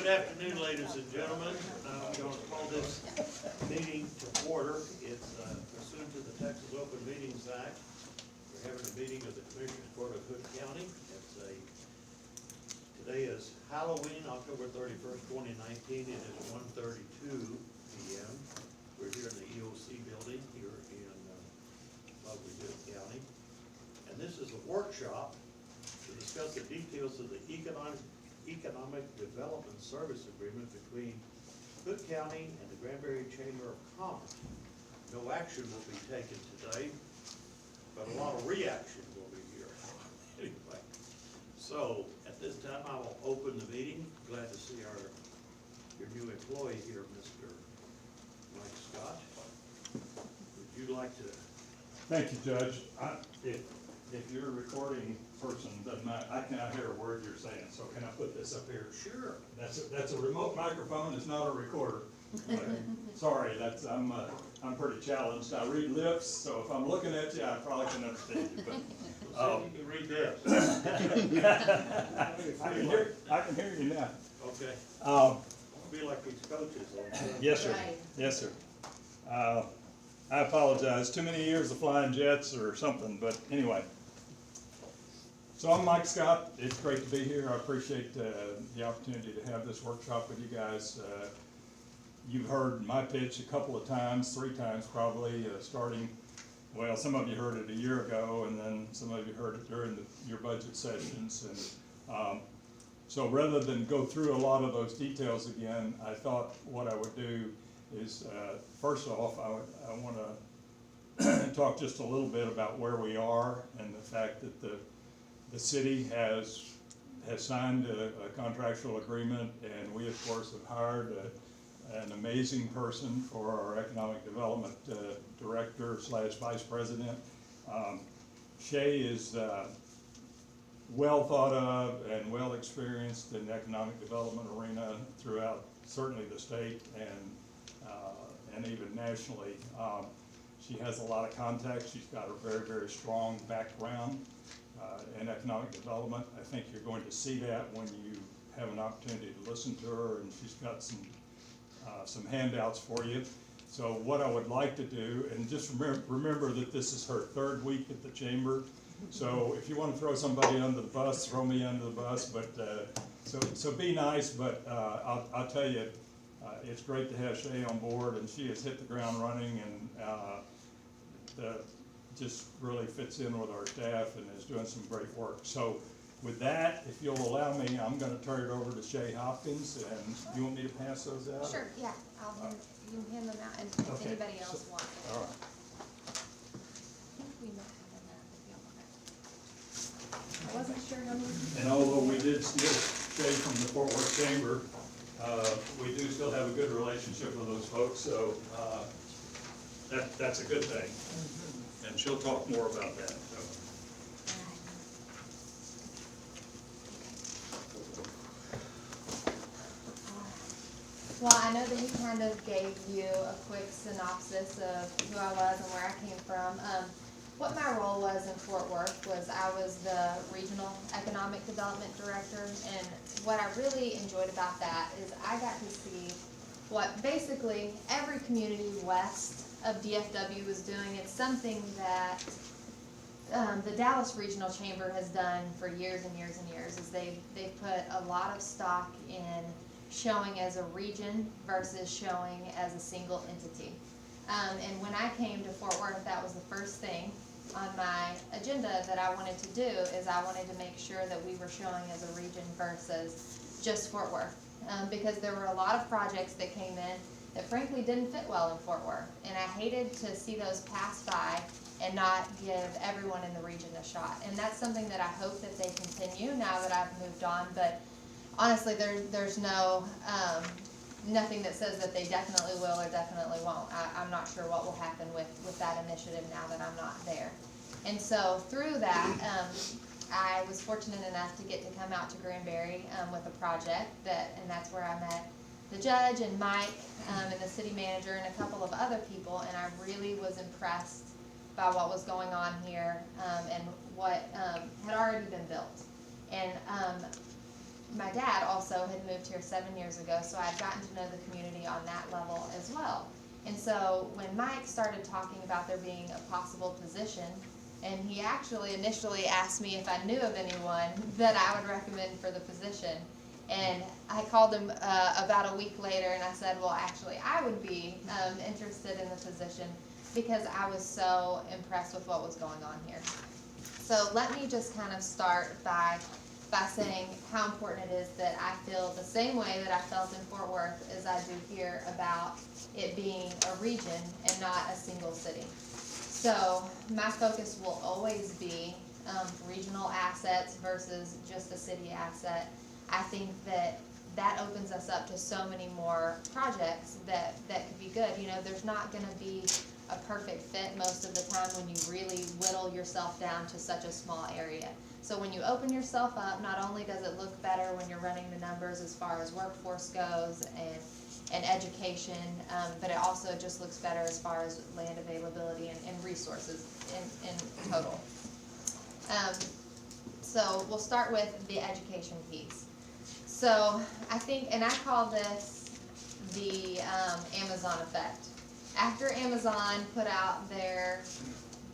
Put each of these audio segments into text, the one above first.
Good afternoon, ladies and gentlemen. I'm going to call this meeting to order. It's pursuant to the Texas Open Meetings Act. We're having a meeting of the Commissioners Court of Hood County. Today is Halloween, October 31st, 2019. It is 1:32 p.m. We're here in the EOC building here in lovely Hood County. And this is a workshop to discuss the details of the Economic Development Service Agreement between Hood County and the Granbury Chamber of Commerce. No action will be taken today, but a lot of reaction will be here. Anyway, so at this time I will open the meeting. Glad to see your new employee here, Mr. Mike Scott. Would you like to? Thank you, Judge. If you're a recording person, doesn't matter, I cannot hear a word you're saying, so can I put this up here? Sure. That's a remote microphone, it's not a recorder. Sorry, I'm pretty challenged. I read lips, so if I'm looking at you, I probably can understand you, but. So you can read this. I can hear you now. Okay. Be like these coaches. Yes, sir. Right. Yes, sir. I apologize. Too many years of flying jets or something, but anyway. So I'm Mike Scott. It's great to be here. I appreciate the opportunity to have this workshop with you guys. You've heard my pitch a couple of times, 3 times probably, starting, well, some of you heard it a year ago, and then some of you heard it during your budget sessions. And so rather than go through a lot of those details again, I thought what I would do is, first off, I want to talk just a little bit about where we are and the fact that the city has signed a contractual agreement, and we of course have hired an amazing person for our economic development director / vice president. Shay is well thought of and well experienced in the economic development arena throughout certainly the state and even nationally. She has a lot of contacts. She's got a very, very strong background in economic development. I think you're going to see that when you have an opportunity to listen to her, and she's got some handouts for you. So what I would like to do, and just remember that this is her 3rd week at the chamber. So if you want to throw somebody under the bus, throw me under the bus. But so be nice. But I'll tell you, it's great to have Shay on board, and she has hit the ground running, and just really fits in with our staff and is doing some great work. So with that, if you'll allow me, I'm going to turn it over to Shay Hopkins, and you want me to pass those out? Sure, yeah, you can hand them out, and if Okay. anybody else wants it. All right. I think we might have done that, if you don't mind. I wasn't sure how many. And although we did steal Shay from the Fort Worth Chamber, we do still have a good relationship with those folks, so that's a good thing. And she'll talk more about that. So. Well, I know that he kind of gave you a quick synopsis of who I was and where I came from. What my role was in Fort Worth was I was the Regional Economic Development Director, and what I really enjoyed about that is I got to see what basically every community west of DFW was doing. It's something that the Dallas Regional Chamber has done for years and years and years, is they've put a lot of stock in showing as a region versus showing as a single entity. And when I came to Fort Worth, that was the first thing on my agenda that I wanted to do, is I wanted to make sure that we were showing as a region versus just Fort Worth. Because there were a lot of projects that came in that frankly didn't fit well in Fort Worth. And I hated to see those pass by and not give everyone in the region a shot. And that's something that I hope that they continue now that I've moved on. But honestly, there's no nothing that says that they definitely will or definitely won't. I'm not sure what will happen with that initiative now that I'm not there. And so through that, I was fortunate enough to get to come out to Granbury with a project and that's where I met the judge and Mike and the city manager and a couple of other people, and I really was impressed by what was going on here and what had already been built. And my dad also had moved here 7 years ago, so I'd gotten to know the community on that level as well. And so when Mike started talking about there being a possible position, and he actually initially asked me if I knew of anyone that I would recommend for the position. And I called him about a week later and I said, well, actually, I would be interested in the position because I was so impressed with what was going on here. So let me just kind of start by saying how important it is that I feel the same way that I felt in Fort Worth as I do here about it being a region and not a single city. So my focus will always be regional assets versus just a city asset. I think that opens us up to so many more projects that could be good. You know, there's not going to be a perfect fit most of the time when you really whittle yourself down to such a small area. So when you open yourself up, not only does it look better when you're running the numbers as far as workforce goes and education, but it also just looks better as far as land availability and resources in total. So we'll start with the education piece. So I think, and I call this the Amazon effect. After Amazon put out their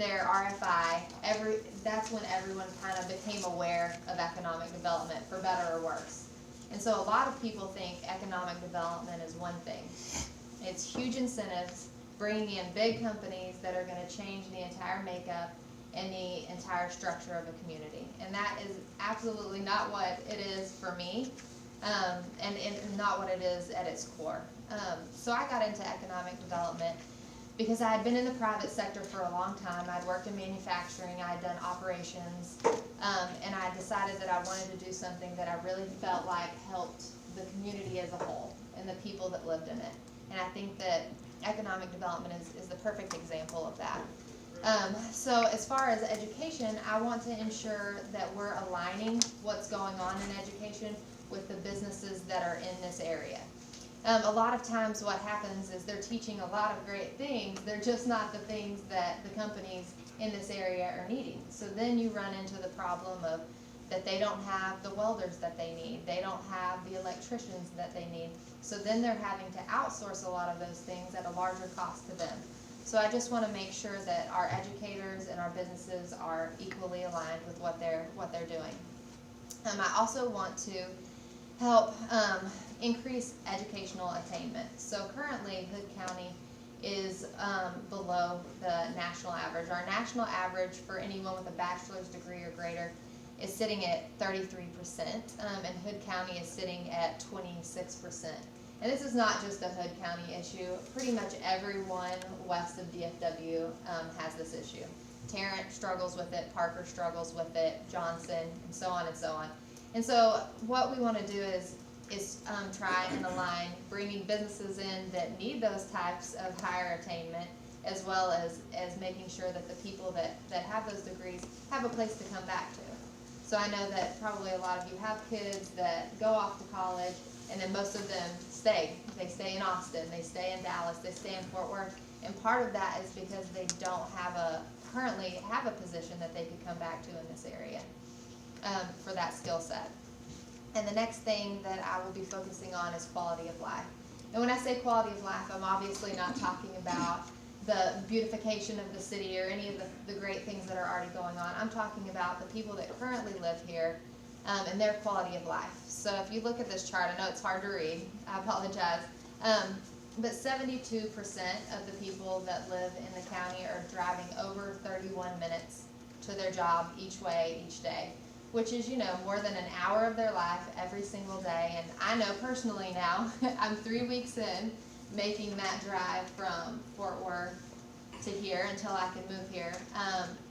RFI, that's when everyone kind of became aware of economic development, for better or worse. And so a lot of people think economic development is one thing. It's huge incentives, bringing in big companies that are going to change the entire makeup and the entire structure of a community. And that is absolutely not what it is for me, and not what it is at its core. So I got into economic development because I had been in the private sector for a long time. I'd worked in manufacturing, I had done operations, and I decided that I wanted to do something that I really felt like helped the community as a whole and the people that lived in it. And I think that economic development is the perfect example of that. So as far as education, I want to ensure that we're aligning what's going on in education with the businesses that are in this area. A lot of times what happens is they're teaching a lot of great things, they're just not the things that the companies in this area are needing. So then you run into the problem of that they don't have the welders that they need, they don't have the electricians that they need. So then they're having to outsource a lot of those things at a larger cost to them. So I just want to make sure that our educators and our businesses are equally aligned with what they're doing. I also want to help increase educational attainment. So currently Hood County is below the national average. Our national average for anyone with a bachelor's degree or greater is sitting at 33%, and Hood County is sitting at 26%. And this is not just a Hood County issue. Pretty much everyone west of DFW has this issue. Tarrant struggles with it, Parker struggles with it, Johnson, and so on and so on. And so what we want to do is try and align bringing businesses in that need those types of higher attainment, as well as making sure that the people that have those degrees have a place to come back to. So I know that probably a lot of you have kids that go off to college, and then most of them stay. They stay in Austin, they stay in Dallas, they stay in Fort Worth, and part of that is because they don't currently have a position that they could come back to in this area for that skill set. And the next thing that I will be focusing on is quality of life. And when I say quality of life, I'm obviously not talking about the beautification of the city or any of the great things that are already going on. I'm talking about the people that currently live here and their quality of life. So if you look at this chart, I know it's hard to read, I apologize, but 72% of the people that live in the county are driving over 31 minutes to their job each way, each day, which is, more than an hour of their life every single day. And I know personally now, I'm 3 weeks in making that drive from Fort Worth to here until I can move here.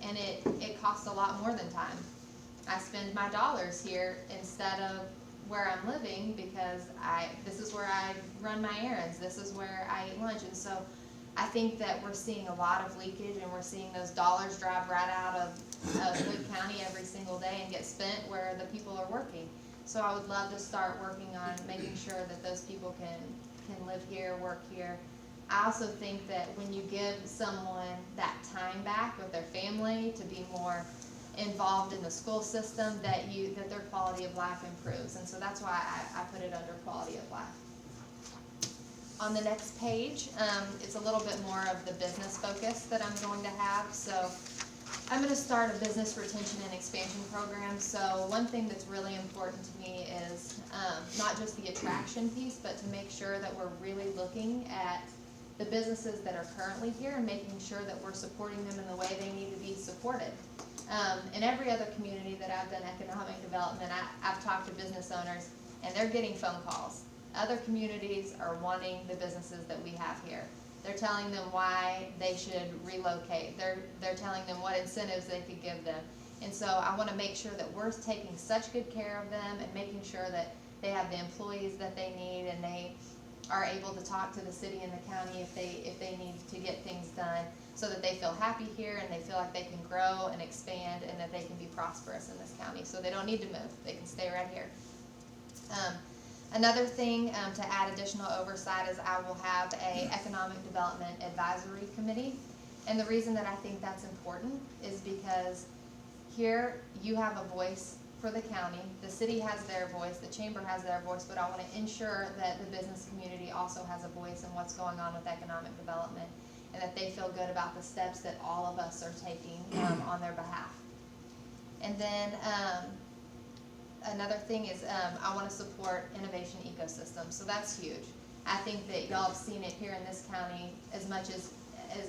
And it costs a lot more than time. I spend my dollars here instead of where I'm living because this is where I run my errands, this is where I eat lunch. And so I think that we're seeing a lot of leakage, and we're seeing those dollars drive right out of Hood County every single day and get spent where the people are working. So I would love to start working on making sure that those people can live here, work here. I also think that when you give someone that time back with their family to be more involved in the school system, that their quality of life improves. And so that's why I put it under quality of life. On the next page, it's a little bit more of the business focus that I'm going to have. So I'm going to start a business retention and expansion program. So one thing that's really important to me is not just the attraction piece, but to make sure that we're really looking at the businesses that are currently here and making sure that we're supporting them in the way they need to be supported. In every other community that I've done economic development, I've talked to business owners and they're getting phone calls. Other communities are wanting the businesses that we have here. They're telling them why they should relocate. They're telling them what incentives they could give them. And so I want to make sure that we're taking such good care of them and making sure that they have the employees that they need and they are able to talk to the city and the county if they need to get things done, so that they feel happy here and they feel like they can grow and expand and that they can be prosperous in this county. So they don't need to move. They can stay right here. Another thing to add additional oversight is I will have a economic development advisory committee. And the reason that I think that's important is because here you have a voice for the county, the city has their voice, the chamber has their voice, but I want to ensure that the business community also has a voice in what's going on with economic development and that they feel good about the steps that all of us are taking on their behalf. And then another thing is I want to support innovation ecosystems. So that's huge. I think that y'all have seen it here in this county as much as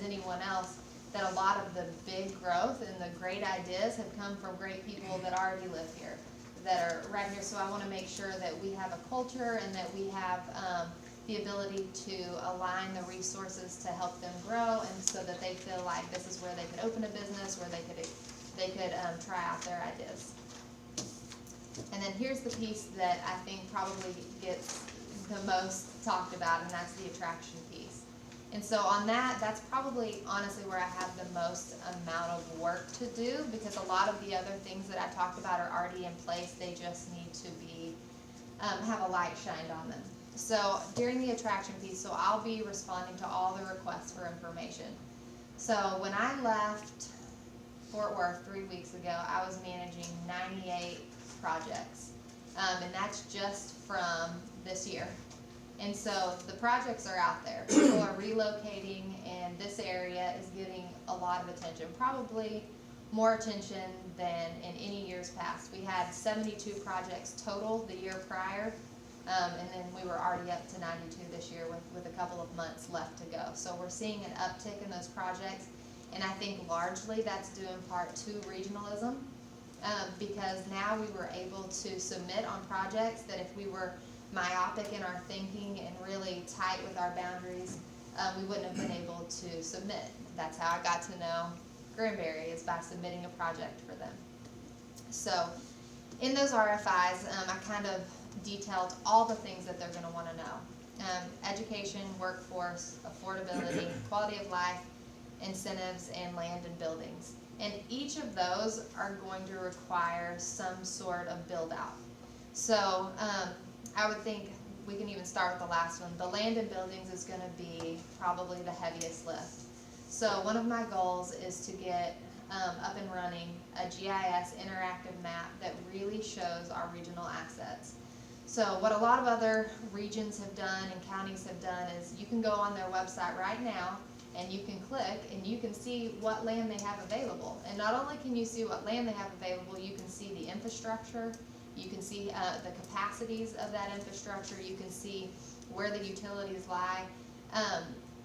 anyone else, that a lot of the big growth and the great ideas have come from great people that already live here, that are right here. So I want to make sure that we have a culture and that we have the ability to align the resources to help them grow, and so that they feel like this is where they could open a business, where they could try out their ideas. And then here's the piece that I think probably gets the most talked about, and that's the attraction piece. And so on that's probably honestly where I have the most amount of work to do, because a lot of the other things that I talked about are already in place. They just need to be, have a light shined on them. So during the attraction piece, so I'll be responding to all the requests for information. So when I left Fort Worth 3 weeks ago, I was managing 98 projects, and that's just from this year. And so the projects are out there. People are relocating, and this area is getting a lot of attention, probably more attention than in any years past. We had 72 projects total the year prior, and then we were already up to 92 this year with a couple of months left to go. So we're seeing an uptick in those projects, and I think largely that's due in part to regionalism, because now we were able to submit on projects that if we were myopic in our thinking and really tight with our boundaries, we wouldn't have been able to submit. That's how I got to know Granbury, is by submitting a project for them. So in those RFIs, I kind of detailed all the things that they're going to want to know. Education, workforce, affordability, quality of life, incentives, and land and buildings. And each of those are going to require some sort of build out. So I would think we can even start with the last one. The land and buildings is going to be probably the heaviest lift. So one of my goals is to get up and running a GIS interactive map that really shows our regional assets. So what a lot of other regions have done and counties have done is you can go on their website right now and you can click and you can see what land they have available. And not only can you see what land they have available, you can see the infrastructure. You can see the capacities of that infrastructure. You can see where the utilities lie.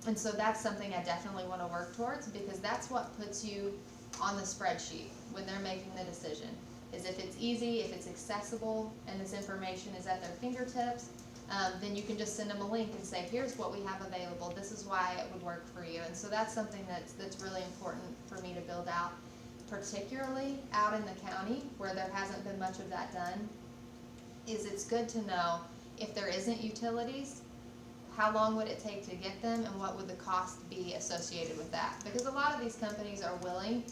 And so that's something I definitely want to work towards, because that's what puts you on the spreadsheet when they're making the decision. Is if it's easy, if it's accessible, and this information is at their fingertips, then you can just send them a link and say, here's what we have available. This is why it would work for you. And so that's something that's really important for me to build out, particularly out in the county where there hasn't been much of that done. Is it's good to know if there isn't utilities, how long would it take to get them, and what would the cost be associated with that? Because a lot of these companies are willing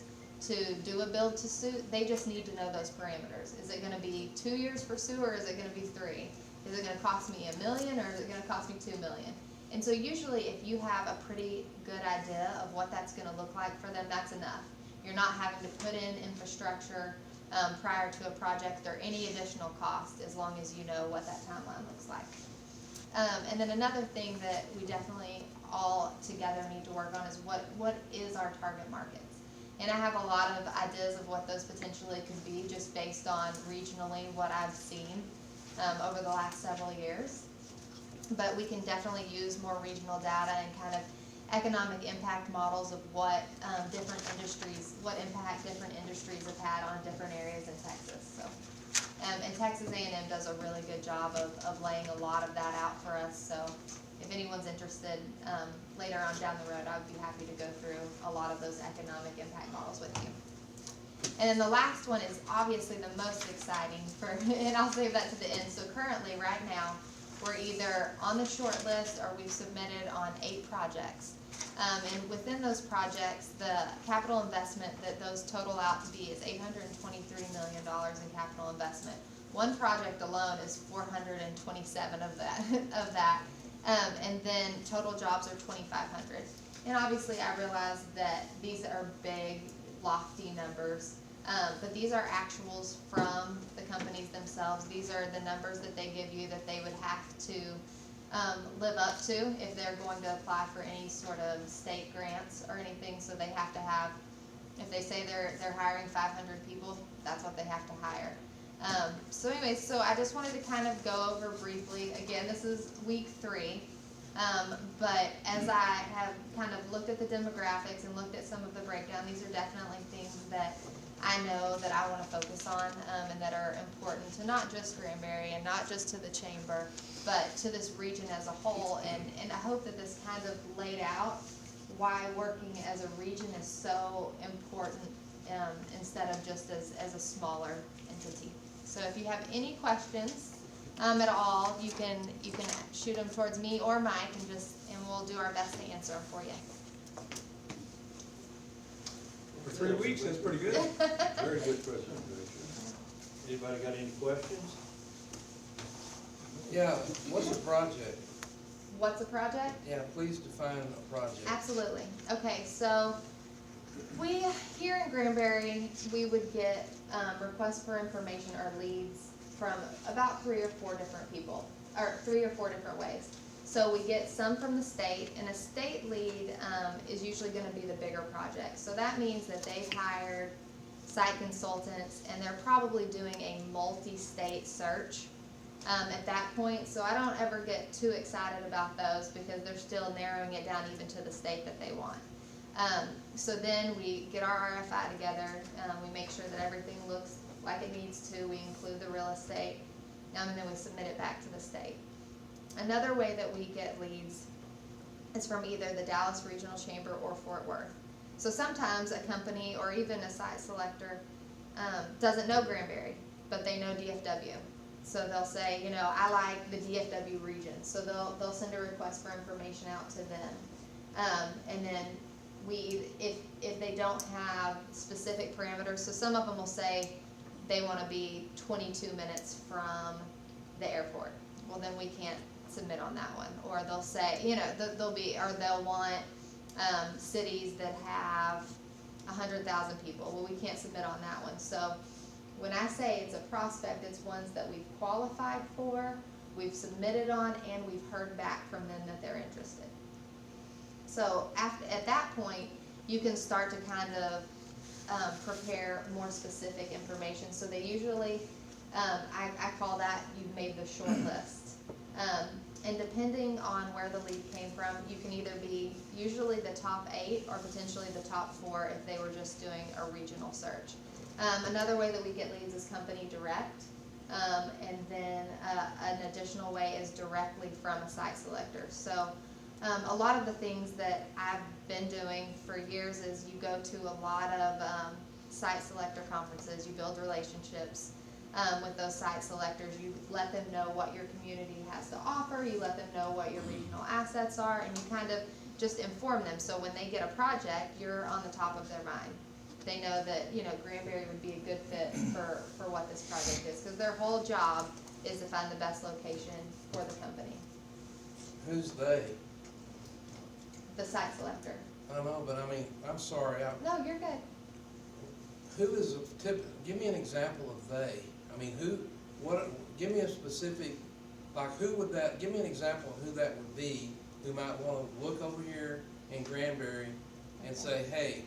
to do a build to suit. They just need to know those parameters. Is it going to be 2 years for sewer, or is it going to be 3? Is it going to cost me $1 million, or is it going to cost me $2 million? And so usually if you have a pretty good idea of what that's going to look like for them, that's enough. You're not having to put in infrastructure prior to a project or any additional cost, as long as you know what that timeline looks like. And then another thing that we definitely all together need to work on is what is our target markets. And I have a lot of ideas of what those potentially could be, just based on regionally what I've seen over the last several years. But we can definitely use more regional data and kind of economic impact models of what different industries, what impact different industries have had on different areas in Texas. So, and Texas A&M does a really good job of laying a lot of that out for us. So if anyone's interested, later on down the road, I would be happy to go through a lot of those economic impact models with you. And then the last one is obviously the most exciting and I'll save that to the end. So currently, right now, we're either on the short list or we've submitted on 8 projects. And within those projects, the capital investment that those total out to be is $823 million in capital investment. One project alone is 427 of that. And then total jobs are 2,500. And obviously I realize that these are big, lofty numbers, but these are actuals from the companies themselves. These are the numbers that they give you that they would have to live up to if they're going to apply for any sort of state grants or anything. So they have to have, if they say they're hiring 500 people, that's what they have to hire. So anyway, so I just wanted to kind of go over briefly. Again, this is week 3, but as I have kind of looked at the demographics and looked at some of the breakdown, these are definitely things that I know that I want to focus on and that are important to not just Granbury and not just to the chamber, but to this region as a whole. And I hope that this kind of laid out why working as a region is so important instead of just as a smaller entity. So if you have any questions at all, you can shoot them towards me or Mike, and we'll do our best to answer them for you. For 3 weeks, that's pretty good. Very good presentation. Anybody got any questions? Yeah, what's a project? What's a project? Yeah, please define a project. Absolutely. Okay, so we, here in Granbury, we would get requests for information or leads from about 3 or 4 different people, or 3 or 4 different ways. So we get some from the state, and a state lead is usually going to be the bigger project. So that means that they've hired site consultants, and they're probably doing a multi-state search at that point. So I don't ever get too excited about those because they're still narrowing it down even to the state that they want. So then we get our RFI together, we make sure that everything looks like it needs to, we include the real estate, and then we submit it back to the state. Another way that we get leads is from either the Dallas Regional Chamber or Fort Worth. So sometimes a company or even a site selector doesn't know Granbury, but they know DFW. So they'll say, I like the DFW region. So they'll send a request for information out to them. And then if they don't have specific parameters, so some of them will say they want to be 22 minutes from the airport. Well, then we can't submit on that one. Or they'll say, they'll want cities that have 100,000 people. Well, we can't submit on that one. So when I say it's a prospect, it's ones that we've qualified for, we've submitted on, and we've heard back from them that they're interested. So at that point, you can start to kind of prepare more specific information. So they usually, I call that you've made the short list. And depending on where the lead came from, you can either be usually the top 8 or potentially the top 4 if they were just doing a regional search. Another way that we get leads is company direct. And then an additional way is directly from a site selector. So a lot of the things that I've been doing for years is you go to a lot of site selector conferences, you build relationships with those site selectors, you let them know what your community has to offer, you let them know what your regional assets are, and you kind of just inform them. So when they get a project, you're on the top of their mind. They know that, Granbury would be a good fit for what this project is, because their whole job is to find the best location for the company. Who's they? The site selector. I don't know, but I'm sorry. No, you're good. who is a give me an example of they. I mean, give me a specific, like who would that, give me an example of who that would be, who might wanna look over here in Granbury and say, hey,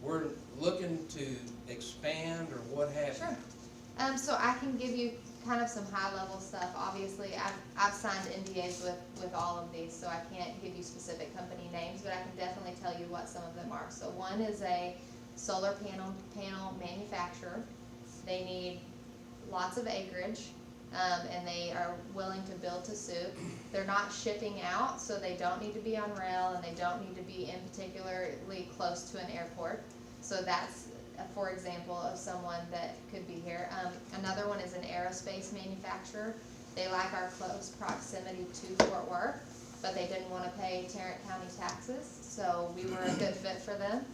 we're looking to expand or what have you. Sure. So I can give you kind of some high level stuff. Obviously, I've signed NDAs with all of these, so I can't give you specific company names, but I can definitely tell you what some of them are. So one is a solar panel manufacturer. They need lots of acreage, and they are willing to build to suit. They're not shipping out, so they don't need to be on rail, and they don't need to be in particularly close to an airport. So that's, for example, of someone that could be here. Another one is an aerospace manufacturer. They like our close proximity to Fort Worth, but they didn't want to pay Tarrant County taxes, so we were a good fit for them.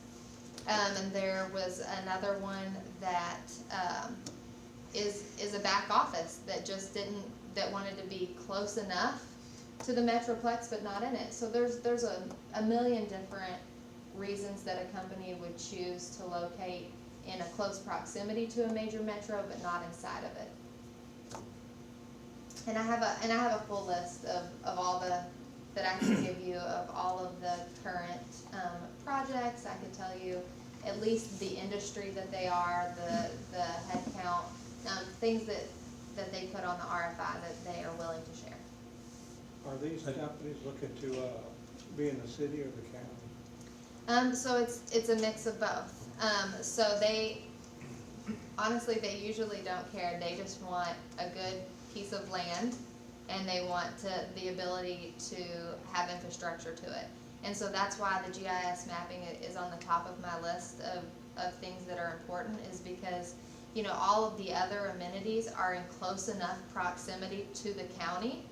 And there was another one that is a back office that just that wanted to be close enough to the Metroplex but not in it. So there's a million different reasons that a company would choose to locate in a close proximity to a major metro but not inside of it. And I have a full list of all that I can give you of all of the current projects. I could tell you at least the industry that they are, the head count, things that they put on the RFI that they are willing to share. Are these companies looking to be in the city or the county? So it's a mix of both. So they usually don't care. They just want a good piece of land, and they want the ability to have infrastructure to it. And so that's why the GIS mapping is on the top of my list of things that are important, is because, you know, all of the other amenities are in close enough proximity to the county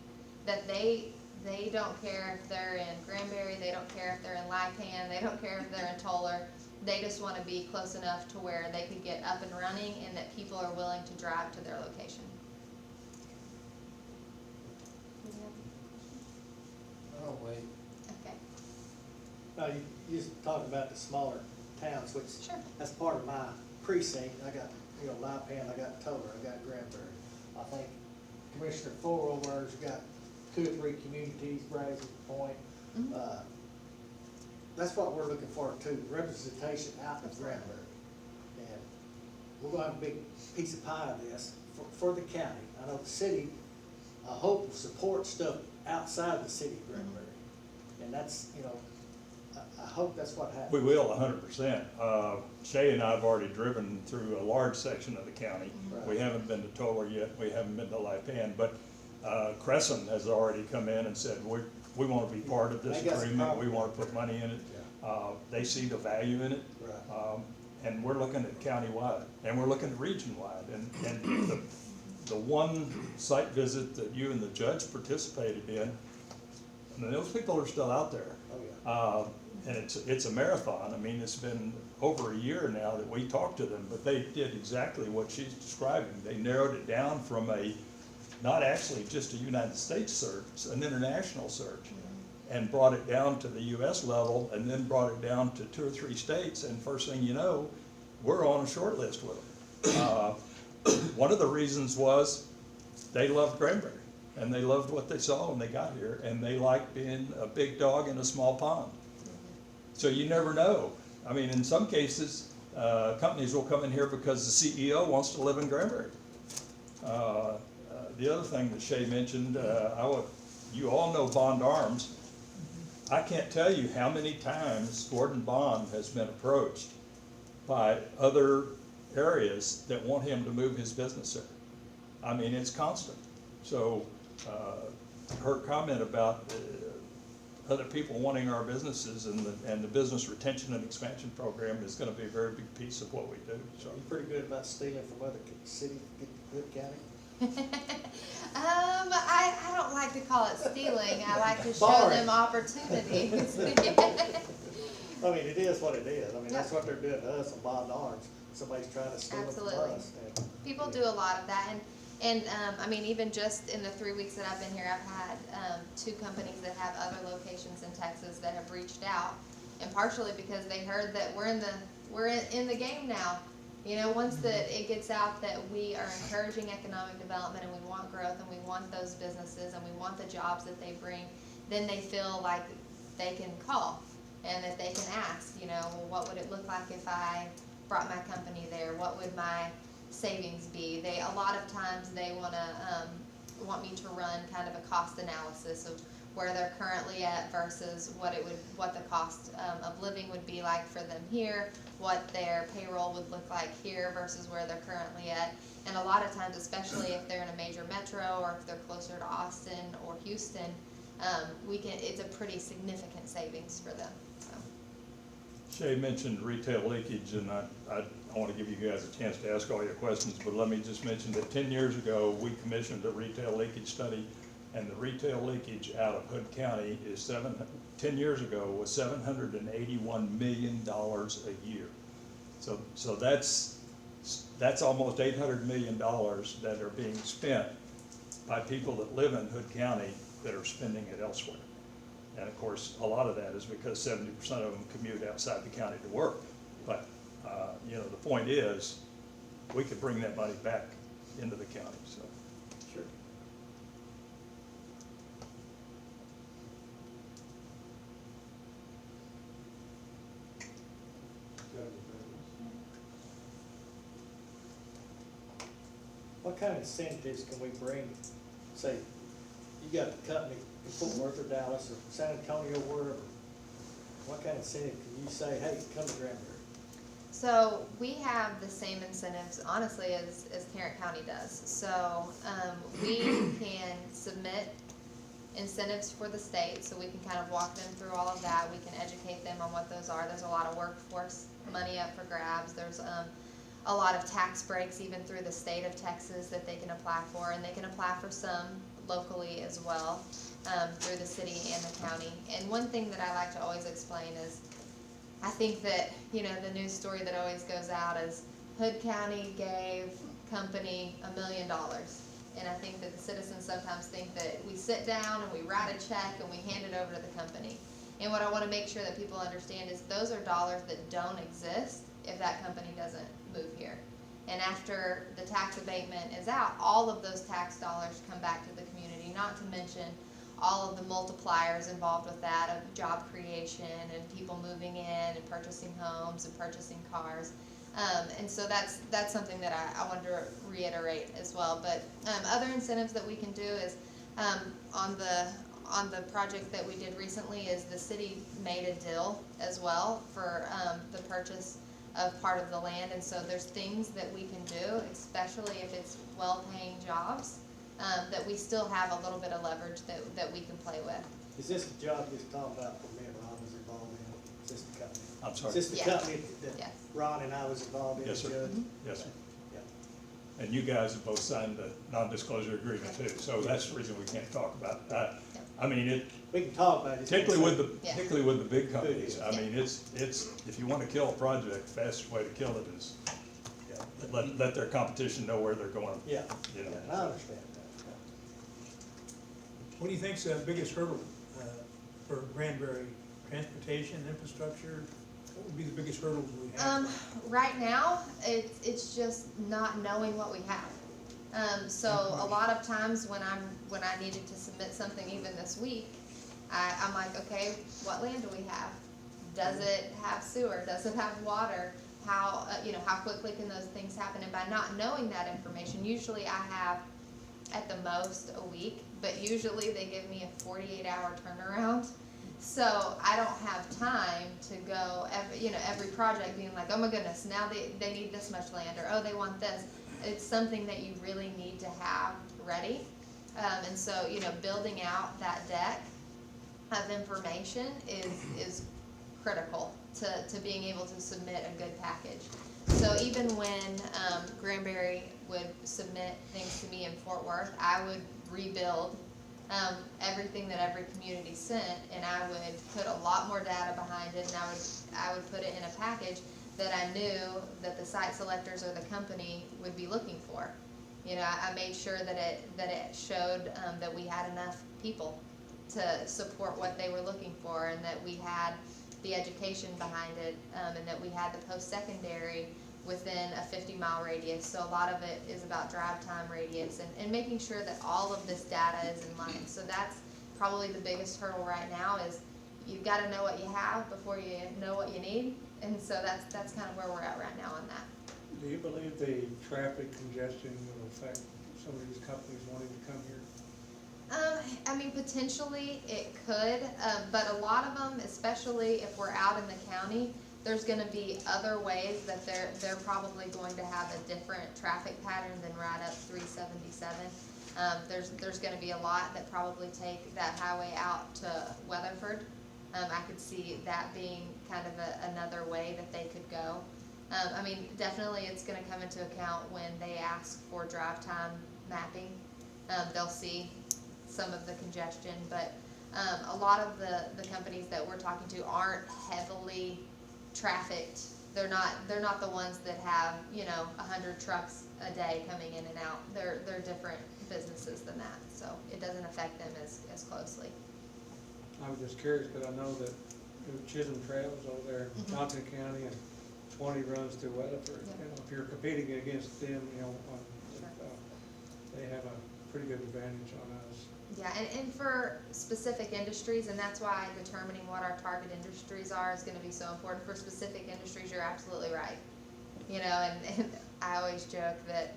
that they don't care if they're in Granbury, they don't care if they're in Lycan, they don't care if they're in Toller. They just want to be close enough to where they could get up and running and that people are willing to drive to their location. Oh, wait. Okay. No, you just talking about the smaller towns, which, Sure. that's part of my precinct. I got, Lypan, I got Toller, I got Granbury. I think Commissioner Fuller over there's got 2 or 3 communities, Brazos Point. Mhm. That's what we're looking for too, representation out of Granbury. And we're gonna have a big piece of pie of this for the county. I know the city, I hope will support stuff outside the city of Granbury. And that's, I hope that's what happens. We will, 100%. Shay and I have already driven through a large section of the county. Right. We haven't been to Toller yet, we haven't been to Lypan, but Crescent has already come in and said, we want to be part of this They got some agreement, we property. want to put money in it. They see the value in it. Right. And we're looking at countywide, and we're looking at region-wide. And the one site visit that you and the judge participated in, and those people are still out there. Oh, yeah. And it's a marathon. I mean, it's been over a year now that we talked to them, but they did exactly what she's describing. They narrowed it down from not actually just a United States search, an international search, and brought it down to the US level, and then brought it down to 2 or 3 states, and first thing you know, we're on a short list with them. One of the reasons was they loved Granbury, and they loved what they saw when they got here, and they liked being a big dog in a small pond. So you never know. I mean, in some cases, companies will come in here because the CEO wants to live in Granbury. The other thing that Shay mentioned, you all know Bond Arms. I can't tell you how many times Gordon Bond has been approached by other areas that want him to move his business there. I mean, it's constant. So her comment about other people wanting our businesses and the business retention and expansion program is going to be a very big piece of what we do. So You're pretty good about stealing from other cities to get to Hood County. I don't like to call it stealing. I like to show Borrowing. them opportunities. I mean, it is what it is. I mean, that's what they're doing to us on Bond Arms. Somebody's trying to steal it from Absolutely. us. And People do a lot of that, and I mean, even just in the 3 weeks that I've been here, I've had 2 companies that have other locations in Texas that have reached out, and partially because they heard that we're in the game now. You know, once that it gets out that we are encouraging economic development and we want growth and we want those businesses and we want the jobs that they bring, then they feel like they can call and that they can ask, you know, well, what would it look like if I brought my company there? What would my savings be? A lot of times they want me to run kind of a cost analysis of where they're currently at versus what the cost of living would be like for them here, what their payroll would look like here versus where they're currently at. And a lot of times, especially if they're in a major metro or if they're closer to Austin or Houston, it's a pretty significant savings for them. So. Shay mentioned retail leakage, and I want to give you guys a chance to ask all your questions, but let me just mention that 10 years ago, we commissioned a retail leakage study, and the retail leakage out of Hood County is 10 years ago was $781 million a year. So that's almost $800 million that are being spent by people that live in Hood County that are spending it elsewhere. And of course, a lot of that is because 70% of them commute outside the county to work. But, you know, the point is, we could bring that money back into the county, so. Sure. What kind of incentives can we bring, say, you got a company in Fort Worth or Dallas or San Antonio, wherever. What kind of incentive can you say, hey, come to Granbury? So we have the same incentives, honestly, as Tarrant County does. So we can submit incentives for the state, so we can kind of walk them through all of that. We can educate them on what those are. There's a lot of workforce money up for grabs. There's a lot of tax breaks even through the state of Texas that they can apply for, and they can apply for some locally as well through the city and the county. And one thing that I like to always explain is, I think that, you know, the news story that always goes out is Hood County gave company $1 million. And I think that the citizens sometimes think that we sit down and we write a check and we hand it over to the company. And what I want to make sure that people understand is those are dollars that don't exist if that company doesn't move here. And after the tax abatement is out, all of those tax dollars come back to the community, not to mention all of the multipliers involved with that of job creation and people moving in and purchasing homes and purchasing cars. And so that's something that I wanted to reiterate as well. But other incentives that we can do is on the project that we did recently is the city made a deal as well for the purchase of part of the land. And so there's things that we can do, especially if it's well-paying jobs, that we still have a little bit of leverage that we can play with. Is this the job you was talking about when me and Ron was involved in? Is this the company? I'm sorry. Is this the Yeah. company that Yes. Ron and I was involved in? Yes, sir. Judge? Yes, sir. Yeah. And you guys have both signed the non-disclosure agreement too, so that's the reason we can't talk about it. I mean, We can talk about it. particularly with Yeah. the big companies, I mean, it's, if you wanna kill a project, the fastest way to kill it is let their competition know where they're going. Yeah, You know. yeah, I understand that. What do you think's the biggest hurdle for Granbury? Transportation, infrastructure? What would be the biggest hurdles we have? Right now, it's just not knowing what we have. So a lot of times when I needed to submit something even this week, I'm like, okay, what land do we have? Does it have sewer? Does it have water? How quickly can those things happen? And by not knowing that information, usually I have at the most a week, but usually they give me a 48-hour turnaround. So I don't have time to go every project being like, oh my goodness, now they need this much land, or oh, they want this. It's something that you really need to have ready. And so, building out that deck of information is critical to being able to submit a good package. So even when Granbury would submit things to me in Fort Worth, I would rebuild everything that every community sent, and I would put a lot more data behind it, and I would put it in a package that I knew that the site selectors or the company would be looking for. I made sure that it showed that we had enough people to support what they were looking for, and that we had the education behind it, and that we had the post-secondary within a 50-mile radius. So a lot of it is about drive time radius and making sure that all of this data is in line. So that's probably the biggest hurdle right now is you've got to know what you have before you know what you need. And so that's kind of where we're at right now on that. Do you believe the traffic congestion will affect some of these companies wanting to come here? I mean, potentially it could, but a lot of them, especially if we're out in the county, there's gonna be other ways that they're probably going to have a different traffic pattern than right up 377. There's gonna be a lot that probably take that highway out to Weatherford. I could see that being kind of another way that they could go. I mean, definitely it's gonna come into account when they ask for drive time mapping. They'll see some of the congestion, but a lot of the companies that we're talking to aren't heavily trafficked. They're not the ones that have 100 trucks a day coming in and out. They're different businesses than that, so it doesn't affect them as closely. I was just curious, because I know that Chisholm Trails over there in Johnson County and 20 runs to Weatherford. Yep. You know, if you're competing against them, they have a pretty good advantage on us. Yeah, and for specific industries, and that's why determining what our target industries are is going to be so important. For specific industries, you're absolutely right. And I always joke that,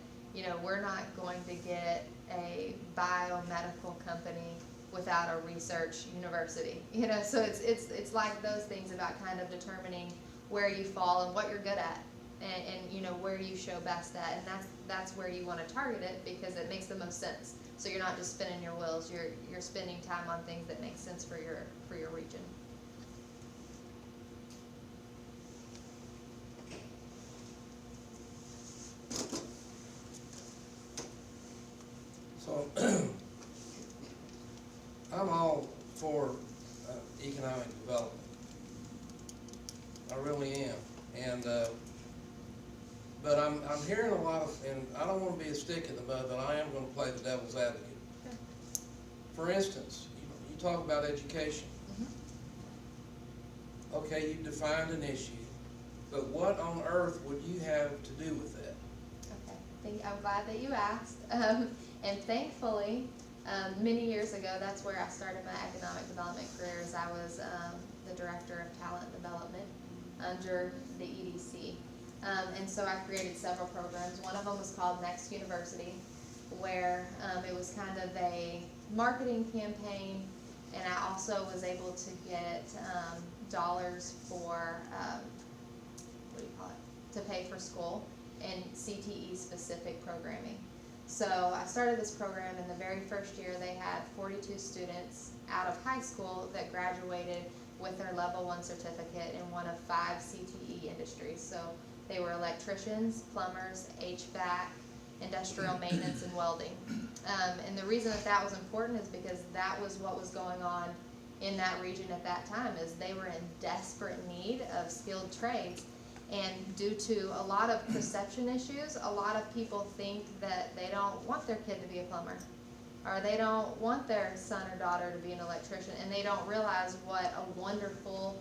we're not going to get a biomedical company without a research university. So it's like those things about kind of determining where you fall and what you're good at, and where you show best at, and that's where you want to target it because it makes the most sense. So you're not just spinning your wheels, you're spending time on things that make sense for your region. So, I'm all for economic development. I really am. And, but I'm hearing a lot of, and I don't want to be a stick in the mud, but I am going to play the devil's advocate. Okay. For instance, you talk about education. Okay, you defined an issue, but what on earth would you have to do with that? Okay, I'm glad that you asked. And thankfully, many years ago, that's where I started my economic development career. As I was the director of talent development under the EDC. And so I created several programs. One of them was called Next University, where it was kind of a marketing campaign, and I also was able to get dollars for, to pay for school and CTE specific programming. So I started this program, and the very first year they had 42 students out of high school that graduated with their level 1 certificate in one of 5 CTE industries. So they were electricians, plumbers, HVAC, industrial maintenance, and welding. And the reason that was important is because that was what was going on in that region at that time, is they were in desperate need of skilled trades. And due to a lot of perception issues, a lot of people think that they don't want their kid to be a plumber, or they don't want their son or daughter to be an electrician, and they don't realize what a wonderful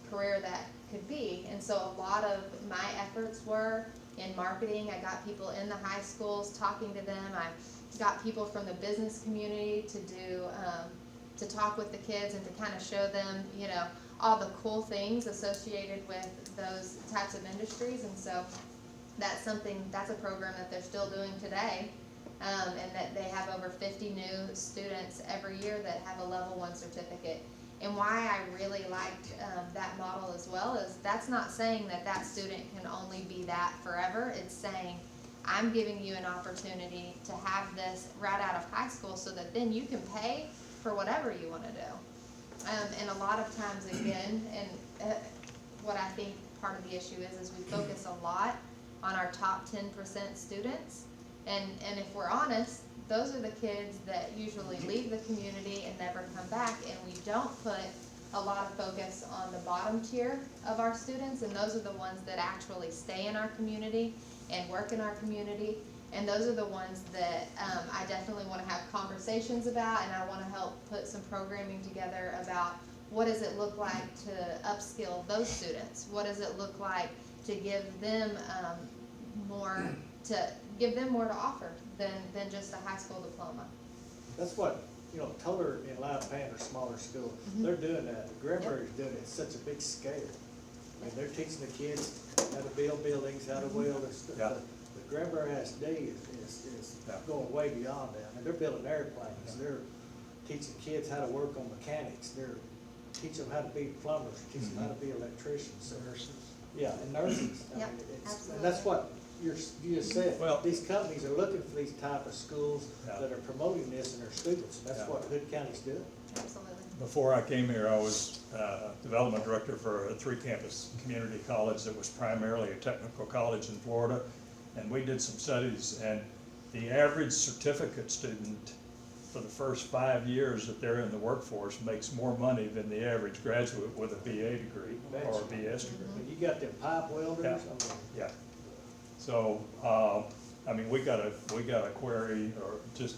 career that could be. And so a lot of my efforts were in marketing. I got people in the high schools talking to them. I got people from the business community to do to talk with the kids and to kind of show them, all the cool things associated with those types of industries. And so that's a program that they're still doing today, and that they have over 50 new students every year that have a level 1 certificate. And why I really liked that model as well is that's not saying that student can only be that forever. It's saying, I'm giving you an opportunity to have this right out of high school so that then you can pay for whatever you want to do. And a lot of times, again, and what I think part of the issue is we focus a lot on our top 10% students. And if we're honest, those are the kids that usually leave the community and never come back, and we don't put a lot of focus on the bottom tier of our students, and those are the ones that actually stay in our community and work in our community, and those are the ones that I definitely want to have conversations about, and I want to help put some programming together about what does it look like to upskill those students, what does it look like to give them more to, give them more to offer than just a high school diploma. That's what, you know, Toller and Loudpan are smaller schools, they're doing that, Granbury's doing it at such a big scale. I mean, they're teaching the kids how to build buildings, how to weld, and stuff. Yeah. But Granbury ISD is Yeah. going way beyond that, I mean, they're building airplanes, they're teaching kids how to work on mechanics, they're teaching them how to be plumbers, teaching them how to be electricians, so. Nurses. Yeah, and nurses, I Yep, mean, it's, absolutely. and that's what you just said. Well- These companies are looking for these type of schools Yeah. that are promoting this in their students, and that's Yeah. what Hood County's doing. Absolutely. Before I came here, I was development director for a 3-campus community college that was primarily a technical college in Florida. And we did some studies, and the average certificate student for the first 5 years that they're in the workforce makes more money than the average graduate with a BA degree or a BS degree. When you got them pipe welders, Yeah. I mean, Yeah. So, I mean, we got a query, or just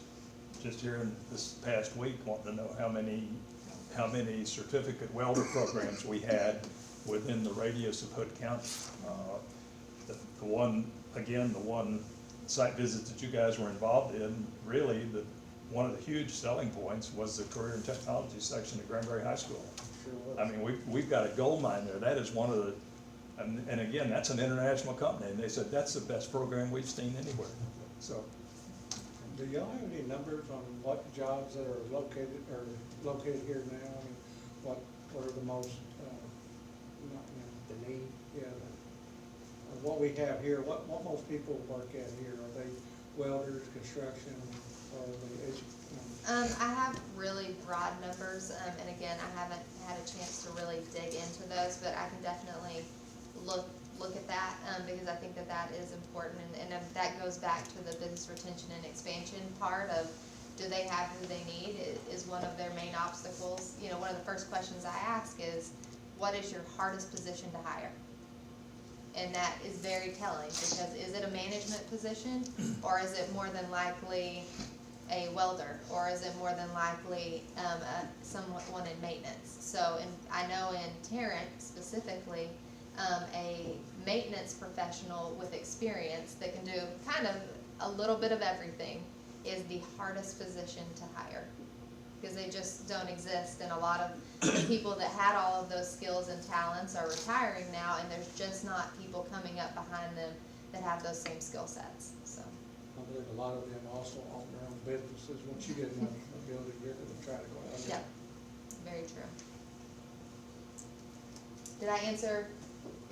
here in this past week, wanting to know how many certificate welder programs we had within the radius of Hood County. The one site visit that you guys were involved in, really, one of the huge selling points was the career and technology section at Granbury High School. sure was. I mean, we've got a gold mine there. That is one of the, and again, that's an international company, and they said that's the best program we've seen anywhere. So, Do y'all have any numbers on what jobs that are located here now? I mean, what are the most, not, The need, what we have here, what most people work at here? Are they welders, construction, or are they I have really broad numbers, and again, I haven't had a chance to really dig into those, but I can definitely look at that, because I think that is important, and that goes back to the business retention and expansion part of, do they have who they need, is one of their main obstacles. You know, one of the first questions I ask is, what is your hardest position to hire? And that is very telling, because is it a management position, or is it more than likely a welder, or is it more than likely someone in maintenance? So, I know in Tarrant specifically, a maintenance professional with experience that can do kind of a little bit of everything is the hardest position to hire, because they just don't exist, and a lot of the people that had all of those skills and talents are retiring now, and there's just not people coming up behind them that have those same skill sets, so. I believe a lot of them also own their own businesses. Once you get enough ability, you're gonna try to go out there. Yep, very true. Did I answer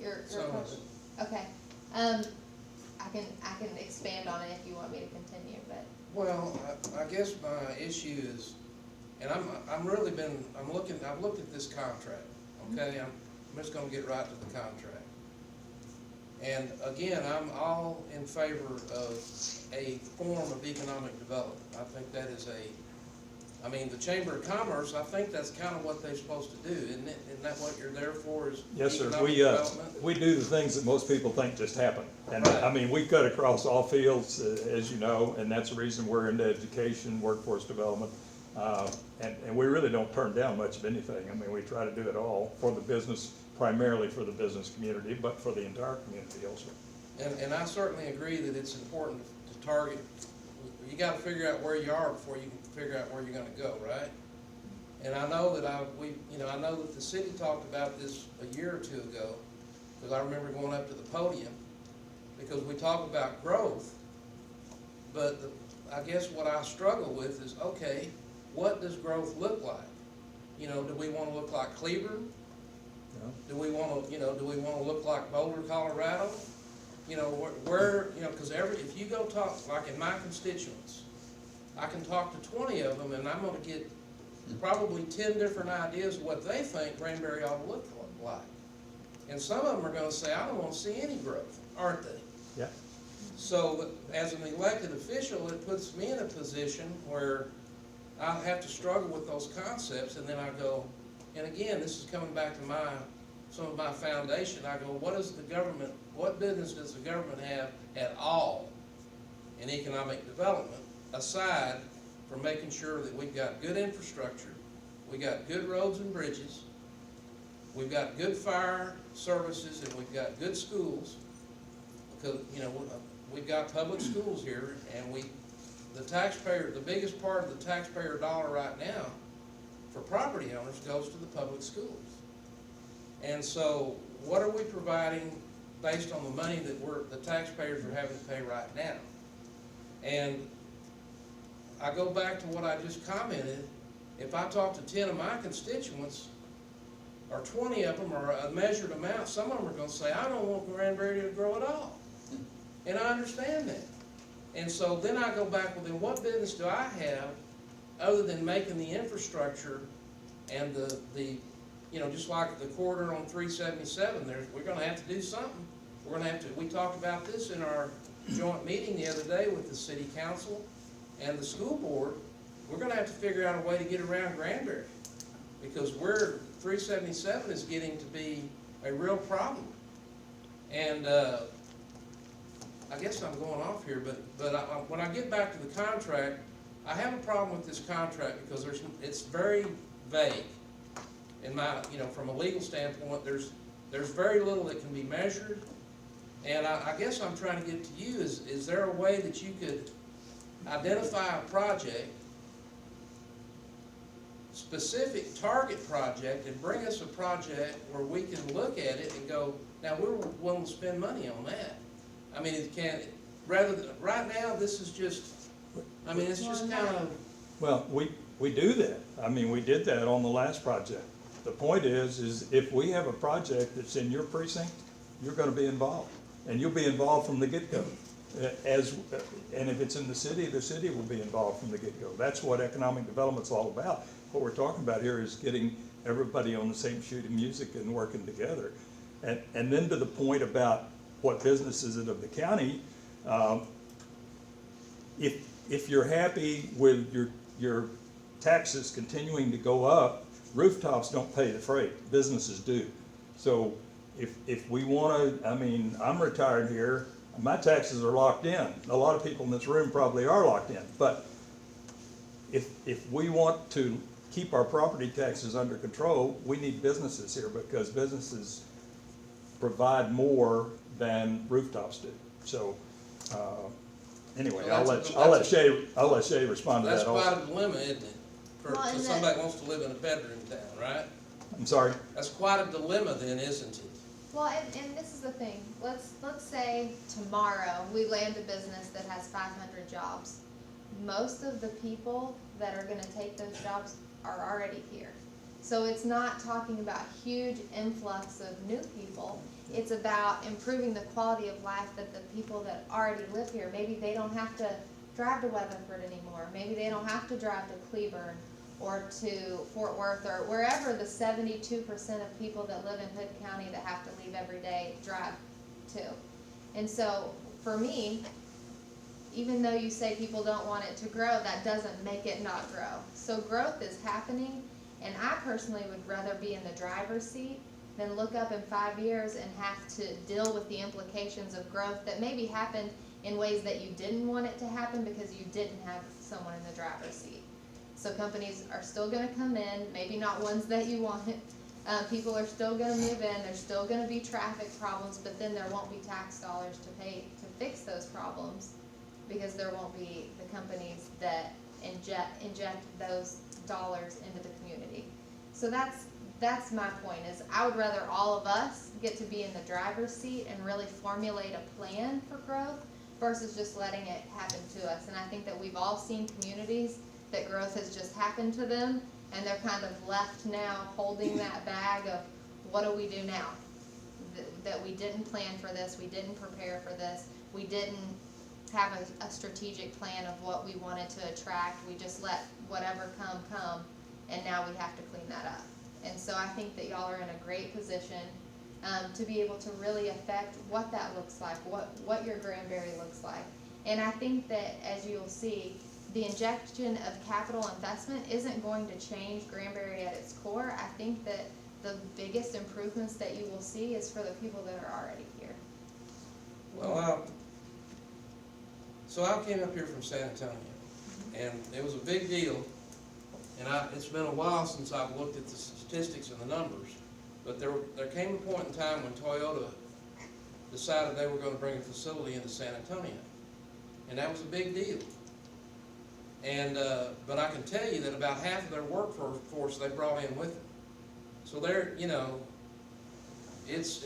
your Some of question? Okay, I can expand on it if you want me to continue, but, Well, I guess my issue is, and I've looked at this contract, okay? I'm just gonna get right to the contract. And again, I'm all in favor of a form of economic development. I think that is the Chamber of Commerce, I think that's kind of what they're supposed to do, isn't it? Isn't that what you're there for, is yes, sir, economic development? we do the things that most people think just happen. And Right. I mean, we cut across all fields, as you know, and that's the reason we're into education, workforce development. And we really don't turn down much of anything. I mean, we try to do it all for the business, primarily for the business community, but for the entire community also. And I certainly agree that it's important to target, you gotta figure out where you are before you can figure out where you're gonna go, right? And I know that I know that the city talked about this a year or two ago, because I remember going up to the podium, because we talk about growth, but I guess what I struggle with is, okay, what does growth look like? You know, do we wanna look like Cleveland? Yeah. Do we wanna look like Boulder, Colorado? You know, where, cause if you go talk, like in my constituents, I can talk to 20 of them, and I'm gonna get probably 10 different ideas of what they think Granbury ought to look like. And some of them are gonna say, I don't wanna see any growth, aren't they? Yeah. So, as an elected official, it puts me in a position where I'll have to struggle with those concepts, and then I go, and again, this is coming back to some of my foundation, I go, what business does the government have at all in economic development, aside from making sure that we've got good infrastructure, we got good roads and bridges, we've got good fire services, and we've got good schools, because, you know, we've got public schools here, and the taxpayer, the biggest part of the taxpayer dollar right now for property owners goes to the public schools. And so, what are we providing based on the money that the taxpayers are having to pay right now? And I go back to what I just commented. If I talk to 10 of my constituents, or 20 of them, or a measured amount, some of them are gonna say, I don't want Granbury to grow at all. And I understand that. And so then I go back, well, then what business do I have other than making the infrastructure and the you know, just like the corridor on 377, we're gonna have to do something. We're gonna have to, we talked about this in our joint meeting the other day with the city council and the school board. We're gonna have to figure out a way to get around Granbury, because 377 is getting to be a real problem. And I guess I'm going off here, but when I get back to the contract, I have a problem with this contract because it's very vague. In my, you know, from a legal standpoint, there's very little that can be measured. And I guess I'm trying to get to you, is there a way that you could identify a project, specific target project, and bring us a project where we can look at it and go, now we're willing to spend money on that. I mean, it can, rather than, right now, this is just, I mean, it's just kind of. Well, we do that. I mean, we did that on the last project. The point is if we have a project that's in your precinct, you're gonna be involved. And you'll be involved from the get-go. And if it's in the city will be involved from the get-go. That's what economic development's all about. What we're talking about here is getting everybody on the same sheet of music and working together. And then to the point about what business is it of the county, if you're happy with your taxes continuing to go up, rooftops don't pay the freight, businesses do. So if we wanna, I mean, I'm retired here, my taxes are locked in. A lot of people in this room probably are locked in, but if we want to keep our property taxes under control, we need businesses here, because businesses provide more than rooftops do. So, anyway, Well, I'll let Shay respond to That's that also. quite a dilemma, isn't it? For Well, and somebody that wants to live in a bedroom town, right? I'm sorry? That's quite a dilemma then, isn't it? Well, and this is the thing, let's say tomorrow we land a business that has 500 jobs. Most of the people that are gonna take those jobs are already here. So it's not talking about huge influx of new people, it's about improving the quality of life that the people that already live here, maybe they don't have to drive to Weatherford anymore, maybe they don't have to drive to Cleburne or to Fort Worth, or wherever the 72% of people that live in Hood County that have to leave every day drive to. And so, for me, even though you say people don't want it to grow, that doesn't make it not grow. So growth is happening, and I personally would rather be in the driver's seat than look up in 5 years and have to deal with the implications of growth that maybe happened in ways that you didn't want it to happen because you didn't have someone in the driver's seat. So companies are still gonna come in, maybe not ones that you want. People are still gonna move in, there's still gonna be traffic problems, but then there won't be tax dollars to pay to fix those problems, because there won't be the companies that inject those dollars into the community. So that's my point, is I would rather all of us get to be in the driver's seat and really formulate a plan for growth versus just letting it happen to us. And I think that we've all seen communities that growth has just happened to them, and they're kind of left now holding that bag of, what do we do now? That we didn't plan for this, we didn't prepare for this, we didn't have a strategic plan of what we wanted to attract, we just let whatever come, and now we have to clean that up. And so I think that y'all are in a great position to be able to really affect what that looks like, what your Granbury looks like. And I think that, as you'll see, the injection of capital investment isn't going to change Granbury at its core. I think that the biggest improvements that you will see is for the people that are already here. Well, so I came up here from San Antonio, and it was a big deal, and it's been a while since I've looked at the statistics and the numbers, but there came a point in time when Toyota decided they were gonna bring a facility into San Antonio. And that was a big deal. And, but I can tell you that about half of their workforce they brought in with them. So they're, you know, it's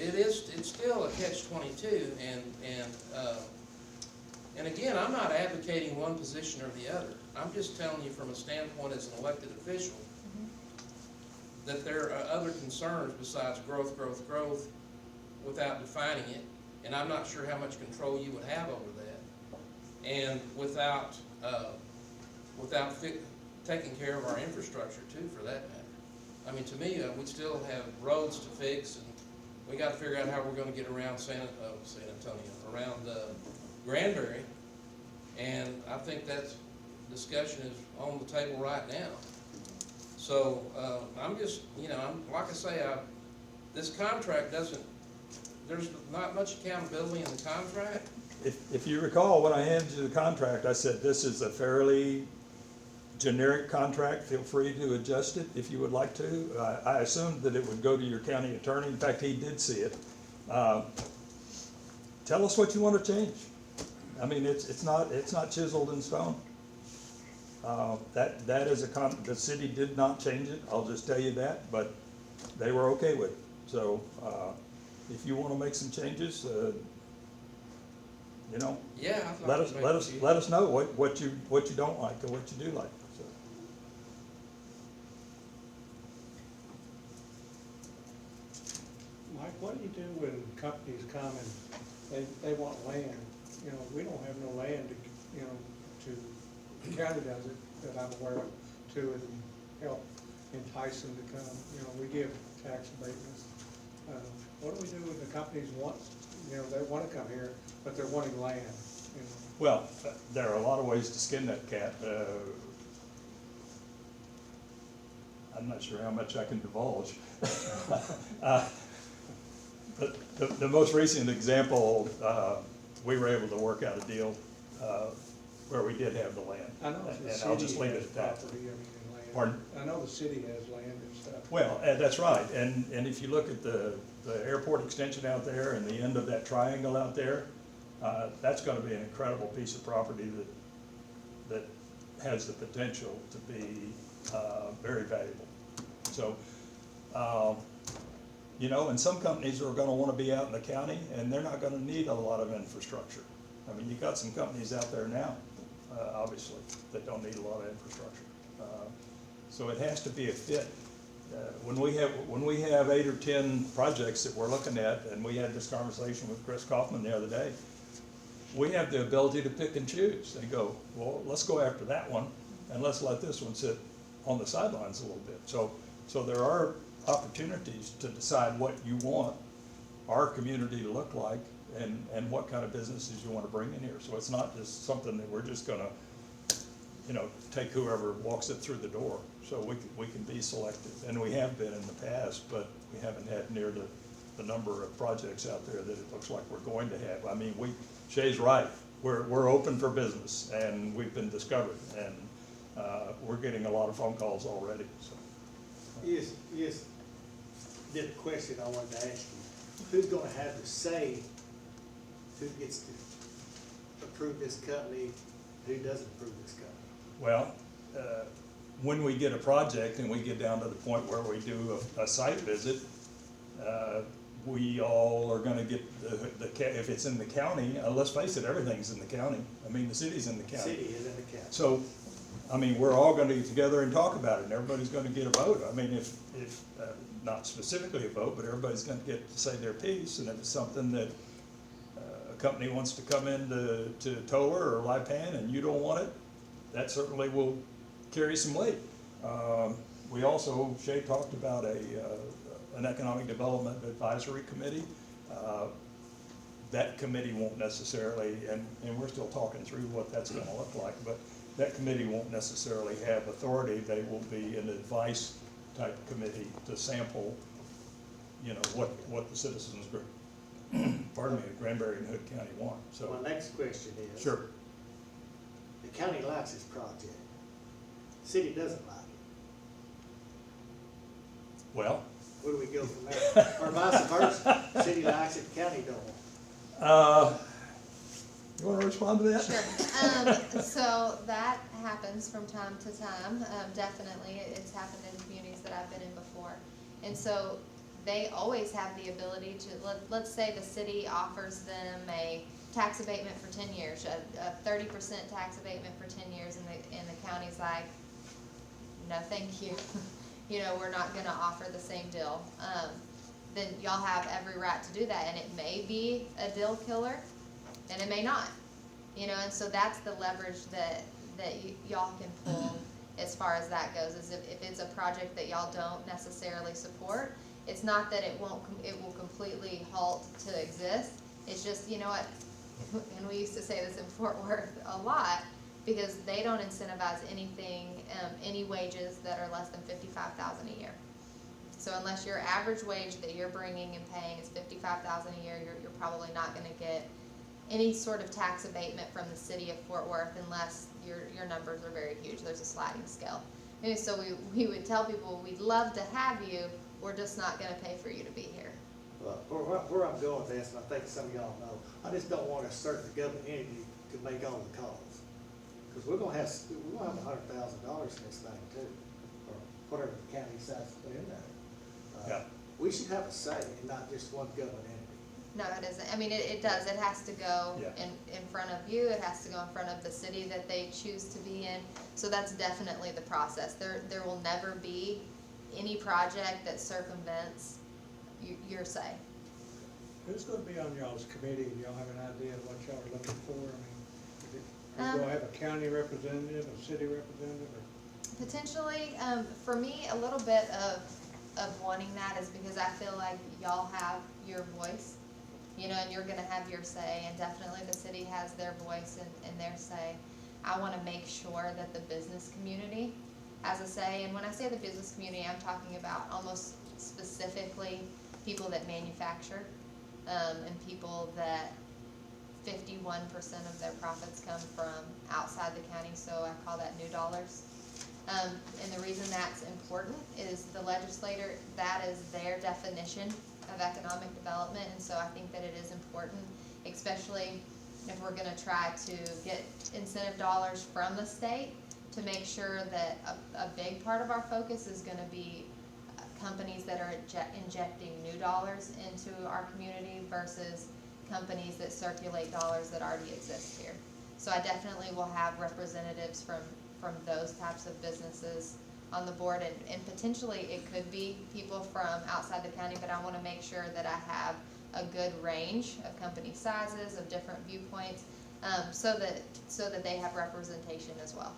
still a catch-22, and again, I'm not advocating one position or the other. I'm just telling you from a standpoint as an elected official, that there are other concerns besides growth, without defining it, and I'm not sure how much control you would have over that, and without taking care of our infrastructure too, for that matter. I mean, to me, we still have roads to fix, and we gotta figure out how we're gonna get around San Antonio, around Granbury, and I think that discussion is on the table right now. So, I'm just, you know, like I say, this contract doesn't, there's not much accountability in the contract. If you recall, when I handed you the contract, I said, this is a fairly generic contract, feel free to adjust it if you would like to. I assumed that it would go to your county attorney, in fact, he did see it. Tell us what you want to change. I mean, it's not chiseled in stone. That is the city did not change it, I'll just tell you that, but they were okay with it. So, if you want to make some changes, you know, Yeah, I'd let like to make a few. us know what you don't like or what you do like. So. Mike, what do you do when companies come and they want land? You know, we don't have no land to, you know, the county does it, that I'm aware of, to and help entice them to come. You know, we give tax abatements. What do we do when the companies want, you know, they wanna come here, but they're wanting land, you know? Well, there are a lot of ways to skin that cat. I'm not sure how much I can divulge. But the most recent example, we were able to work out a deal where we did have the land. I know the And I'll just city leave it has at that. property, I mean, and land. Pardon? I know the city has land and stuff. Well, that's right, and if you look at the airport extension out there and the end of that triangle out there, that's gonna be an incredible piece of property that has the potential to be very valuable. So, you know, and some companies are gonna wanna be out in the county, and they're not gonna need a lot of infrastructure. I mean, you've got some companies out there now, obviously, that don't need a lot of infrastructure. So it has to be a fit. When we have 8 or 10 projects that we're looking at, and we had this conversation with Chris Kaufman the other day, we have the ability to pick and choose and go, well, let's go after that one, and let's let this one sit on the sidelines a little bit. So there are opportunities to decide what you want our community to look like, and what kind of businesses you want to bring in here. So it's not just something that we're just gonna, you know, take whoever walks it through the door. So we can be selective, and we have been in the past, but we haven't had near the number of projects out there that it looks like we're going to have. I mean, Shay's right, we're open for business, and we've been discovered, and we're getting a lot of phone calls already, so. Yes, did a question I wanted to ask you. Who's gonna have to say who gets to approve this company, who doesn't approve this company? Well, when we get a project and we get down to the point where we do a site visit, we all are gonna get if it's in the county, let's face it, everything's in the county. I mean, the city's in the county. City is in the county. So, I mean, we're all gonna get together and talk about it, and everybody's gonna get a vote. I mean, if not specifically a vote, but everybody's gonna get to say their piece, and if it's something that a company wants to come in to Toller or Lipan and you don't want it, that certainly will carry some weight. We also, Shay talked about an economic development advisory committee. That committee won't necessarily, and we're still talking through what that's gonna look like, but that committee won't necessarily have authority. They will be an advice type committee to sample, you know, what the citizens group, pardon me, Granbury and Hood County want, so. My next question is. Sure. The county likes this project. City doesn't like it. Well, Where do we go from there? Or vice versa? City likes it, county don't want You wanna respond to that? Sure. So that happens from time to time, definitely. It's happened in communities that I've been in before. And so they always have the ability to, let's say the city offers them a tax abatement for 10 years, a 30% tax abatement for 10 years, and the county's like, no, thank you. You know, we're not gonna offer the same deal. Then y'all have every right to do that, and it may be a deal killer, and it may not. You know, and so that's the leverage that y'all can pull as far as that goes, is if it's a project that y'all don't necessarily support, it's not that it will completely halt to exist. It's just, you know what, and we used to say this in Fort Worth a lot, because they don't incentivize anything, any wages that are less than $55,000 a year. So unless your average wage that you're bringing and paying is $55,000 a year, you're probably not gonna get any sort of tax abatement from the city of Fort Worth unless your numbers are very huge. There's a sliding scale. And so we would tell people, we'd love to have you, we're just not gonna pay for you to be here. Where I'm going with this, and I think some of y'all know, I just don't want a certain government entity to make all the calls. Cause we're gonna have $100,000 in this thing too, or whatever the county decides to put in there. Yeah. We should have a say and not just one government entity. No, it isn't. I mean, it does. It has to go Yeah. in front of you. It has to go in front of the city that they choose to be in. So that's definitely the process. There will never be any project that circumvents your say. Who's gonna be on y'all's committee? Do y'all have an idea of what y'all are looking for? I mean, are you gonna have a county representative, a city representative, or? Potentially, for me, a little bit of wanting that is because I feel like y'all have your voice, you know, and you're gonna have your say, and definitely the city has their voice and their say. I wanna make sure that the business community has a say, and when I say the business community, I'm talking about almost specifically people that manufacture, and people that 51% of their profits come from outside the county, so I call that new dollars. And the reason that's important is the legislator, that is their definition of economic development, and so I think that it is important, especially if we're gonna try to get incentive dollars from the state, to make sure that a big part of our focus is gonna be companies that are injecting new dollars into our community versus companies that circulate dollars that already exist here. So I definitely will have representatives from those types of businesses on the board, and potentially it could be people from outside the county, but I wanna make sure that I have a good range of company sizes, of different viewpoints, so that they have representation as well.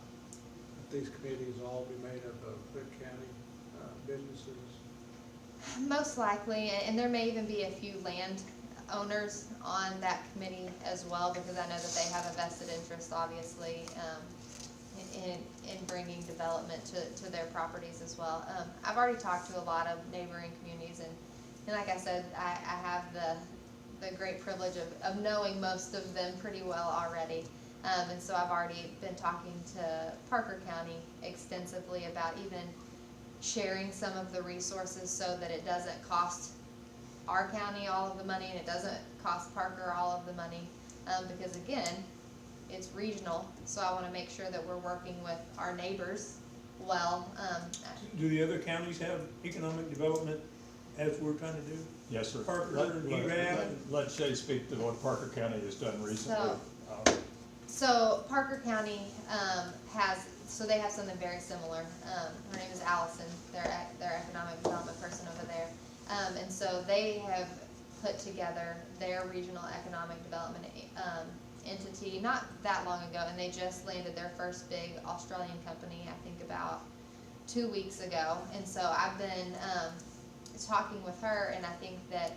These committees will all be made up of Hood County businesses. Most likely, and there may even be a few land owners on that committee as well, because I know that they have a vested interest, obviously, in bringing development to their properties as well. I've already talked to a lot of neighboring communities, and like I said, I have the great privilege of knowing most of them pretty well already. And so I've already been talking to Parker County extensively about even sharing some of the resources so that it doesn't cost our county all of the money and it doesn't cost Parker all of the money, because again, it's regional, so I wanna make sure that we're working with our neighbors well. Do the other counties have economic development as we're trying to do? Yes, sir. Parker, Let Shay speak to what Parker County has done recently. So Parker County they have something very similar. Her name is Allison, their economic development person over there. And so they have put together their regional economic development entity not that long ago, and they just landed their first big Australian company, I think about 2 weeks ago. And so I've been talking with her, and I think that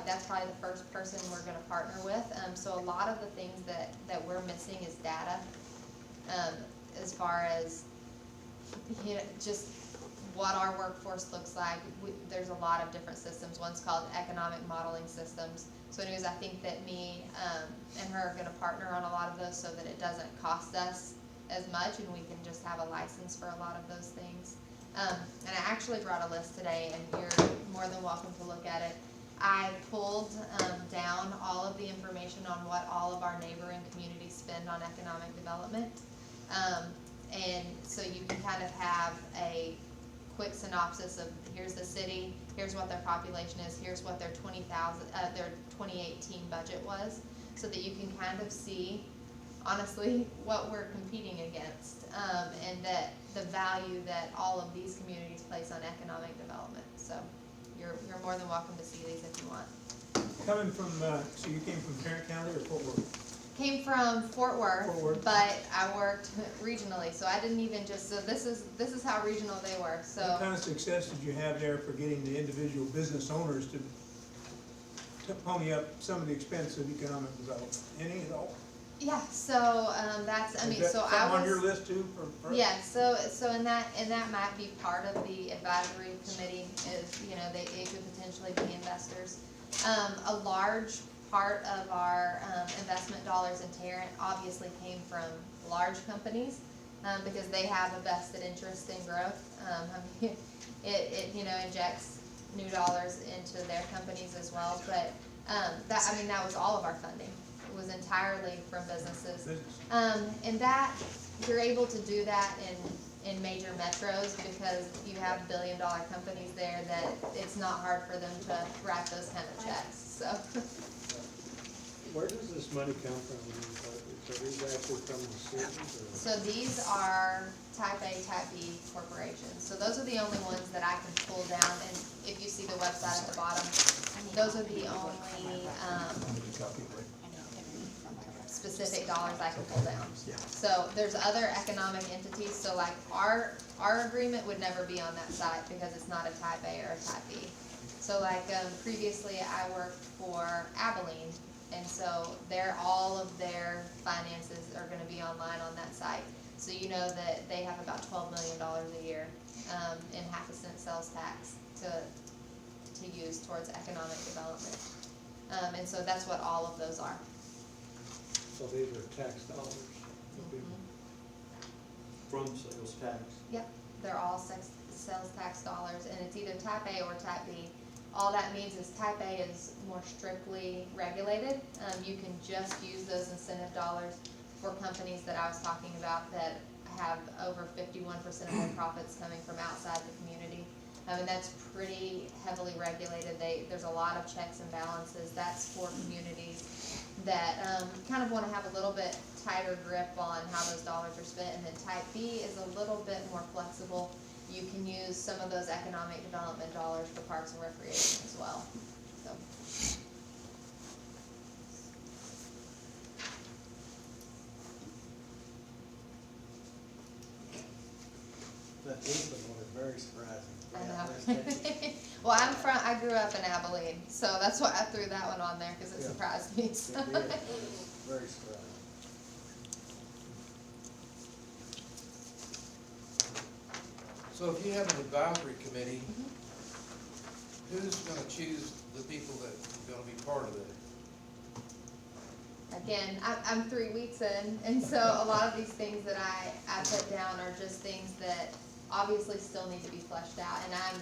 that's probably the first person we're going to partner with. So a lot of the things that we're missing is data, as far as, you know, just what our workforce looks like. There's a lot of different systems. One's called economic modeling systems. So anyways, I think that me and her are going to partner on a lot of those so that it doesn't cost us as much, and we can just have a license for a lot of those things. And I actually brought a list today, and you're more than welcome to look at it. I pulled down all of the information on what all of our neighboring communities spend on economic development. And so you can kind of have a quick synopsis of here's the city, here's what their population is, here's what their 2018 budget was, so that you can kind of see honestly what we're competing against, and that the value that all of these communities place on economic development. So you're more than welcome to see these if you want. Coming from, so you came from Tarrant County or Fort Worth? Came from Fort Worth, Fort Worth. but I worked regionally, so I didn't even just, so this is how regional they were, What so. kind of success did you have there for getting the individual business owners to pony up some of the expense of economic development? Any at all? Yeah, so, that's, I mean, so I was. Is that something on your list too? for- Yeah, so and that might be part of the advisory committee is, it could potentially be investors. A large part of our, investment dollars in Tarrant obviously came from large companies, because they have a vested interest in growth. I mean, it injects new dollars into their companies as well, but, that was all of our funding. It was entirely from businesses. And that, you're able to do that in major metros because you have billion-dollar companies there that it's not hard for them to write those kind of checks, so. Where does this money come from? Are these actually from the cities or? So these are type A, type B corporations. So those are the only ones that I can pull down, and if you see the website at the bottom, those are the only, specific dollars I can pull down. So there's other economic entities, so like our agreement would never be on that site because it's not a type A or a type B. So like, previously I worked for Abilene, and so all of their finances are gonna be online on that site. So you know that they have about $12 million a year, in 1/2 cent sales tax to use towards economic development. And so that's what all of those are. So these are tax dollars? From sales tax. Yep, they're all sales tax dollars, and it's either type A or type B. All that means is type A is more strictly regulated. You can just use those incentive dollars for companies that I was talking about that have over 51% of their profits coming from outside the community. And that's pretty heavily regulated. There's a lot of checks and balances. That's for communities that kind of want to have a little bit tighter grip on how those dollars are spent. And then type B is a little bit more flexible. You can use some of those economic development dollars for parks and recreation as well. So. These one is very surprising. I Yeah, know. that's Texas. Well, I grew up in Abilene, so that's why I threw that one on there, because it Yeah. surprised me. So. It is very surprising. So if you have an advisory committee, who's gonna choose the people that are gonna be part of it? Again, I'm 3 weeks in, and so a lot of these things that I put down are just things that obviously still need to be fleshed out. And I'm,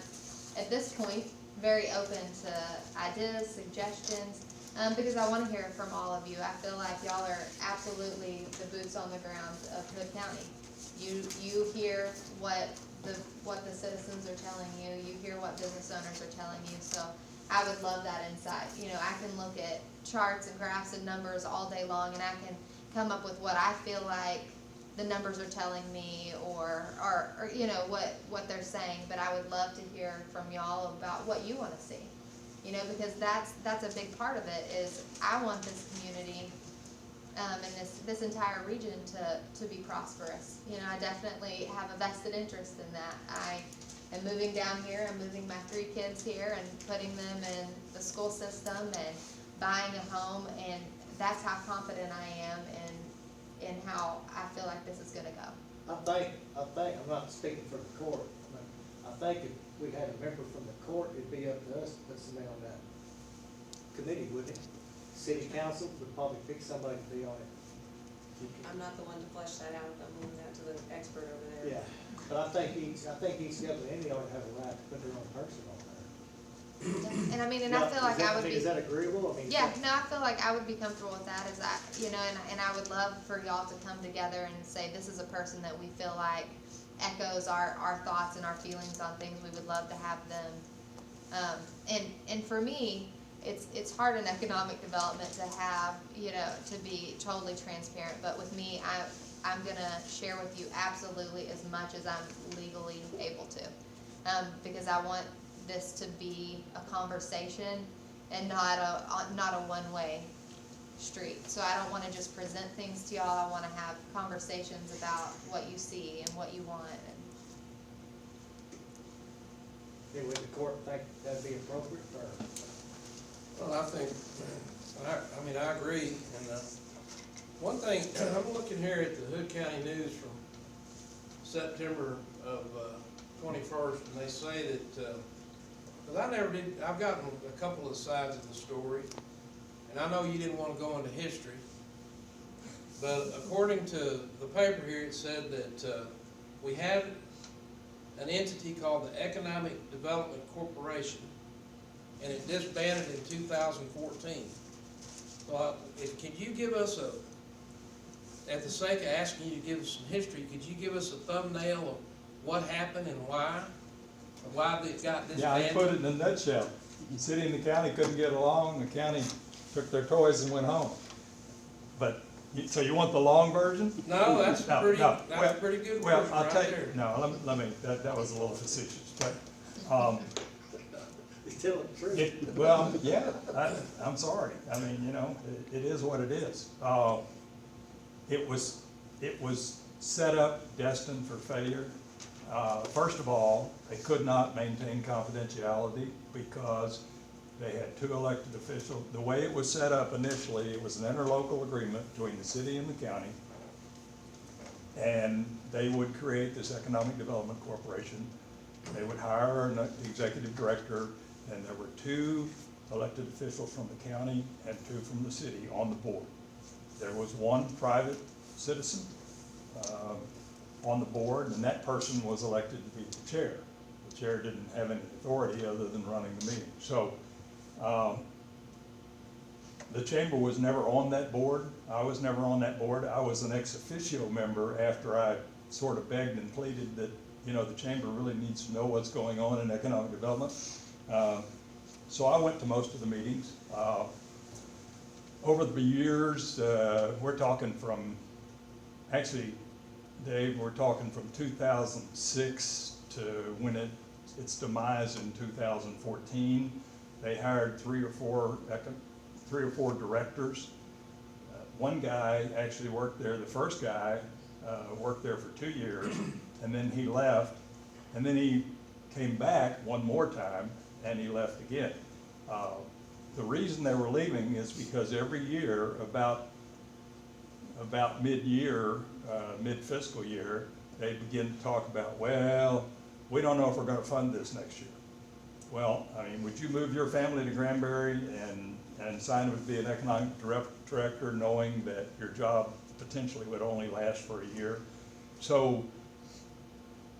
at this point, very open to ideas, suggestions, because I want to hear from all of you. I feel like y'all are absolutely the boots on the ground of Hood County. You hear what the citizens are telling you. You hear what business owners are telling you. So I would love that insight. I can look at charts and graphs and numbers all day long, and I can come up with what I feel like the numbers are telling me, or what they're saying. But I would love to hear from y'all about what you want to see. Because that's a big part of it. Is I want this community and this entire region to be prosperous. I definitely have a vested interest in that. I am moving down here. I'm moving my 3 kids here and putting them in the school system and buying a home, and that's how confident I am in how I feel like this is gonna go. I think, I'm not speaking for the court, but I think if we had a member from the court, it'd be up to us to put somebody on that committee, wouldn't it? City council would probably pick somebody to be on it. I'm not the one to flesh that out, I'm leaving that to the expert over there. Yeah, but I think each government entity ought to have a right to put their own person on there. And I mean, and I feel like I would be. Is that agreeable? I mean, Yeah, no, I feel like I would be comfortable with that, is I, you know, and I would love for y'all to come together and say, this is a person that we feel like echoes our thoughts and our feelings on things, we would love to have them. And for me, it's hard in economic development to have, you know, to be totally transparent, but with me, I'm gonna share with you absolutely as much as I'm legally able to. Because I want this to be a conversation and not a one-way street. So I don't wanna just present things to y'all, I wanna have conversations about what you see and what you want. would the court think that'd be appropriate, or? Well, I think, I mean, I agree, and, one thing, I'm looking here at the Hood County News from September of, 21st, and they say that, cause I never did, I've gotten a couple of sides of the story, and I know you didn't wanna go into history, but according to the paper here, it said that, we had an entity called the Economic Development Corporation, and it disbanded in 2014. So, could you give us at the sake of asking you to give us some history, could you give us a thumbnail of what happened and why it got disbanded? Yeah, I put it in a nutshell. The city and the county couldn't get along, the county took their toys and went home. But, so you want the long version? No, that's No, pretty, no. that's Well, a pretty good Well, version I'll right tell you, there. no, let me, that was a little facetious, but, He's telling the truth. well, yeah, I'm sorry. I mean, you know, it is what it is. It was set up destined for failure. First of all, they could not maintain confidentiality because they had two elected officials. The way it was set up initially, it was an interlocal agreement between the city and the county. And they would create this economic development corporation. They would hire an executive director, and there were two elected officials from the county and two from the city on the board. There was one private citizen on the board, and that person was elected to be the chair. The chair didn't have any authority other than running the meeting. So the chamber was never on that board. I was never on that board. I was an ex officio member after I sort of begged and pleaded that, you know, the chamber really needs to know what's going on in economic development. So I went to most of the meetings. Over the years, we're talking from, actually, Dave, we're talking from 2006 to when its demise in 2014. They hired three or four directors. One guy actually worked there, the first guy worked there for 2 years, and then he left, and then he came back one more time, and he left again. The reason they were leaving is because every year, about mid-year, mid-fiscal year, they begin to talk about, well, we don't know if we're gonna fund this next year. Well, I mean, would you move your family to Granbury and sign up to be an economic director knowing that your job potentially would only last for a year? So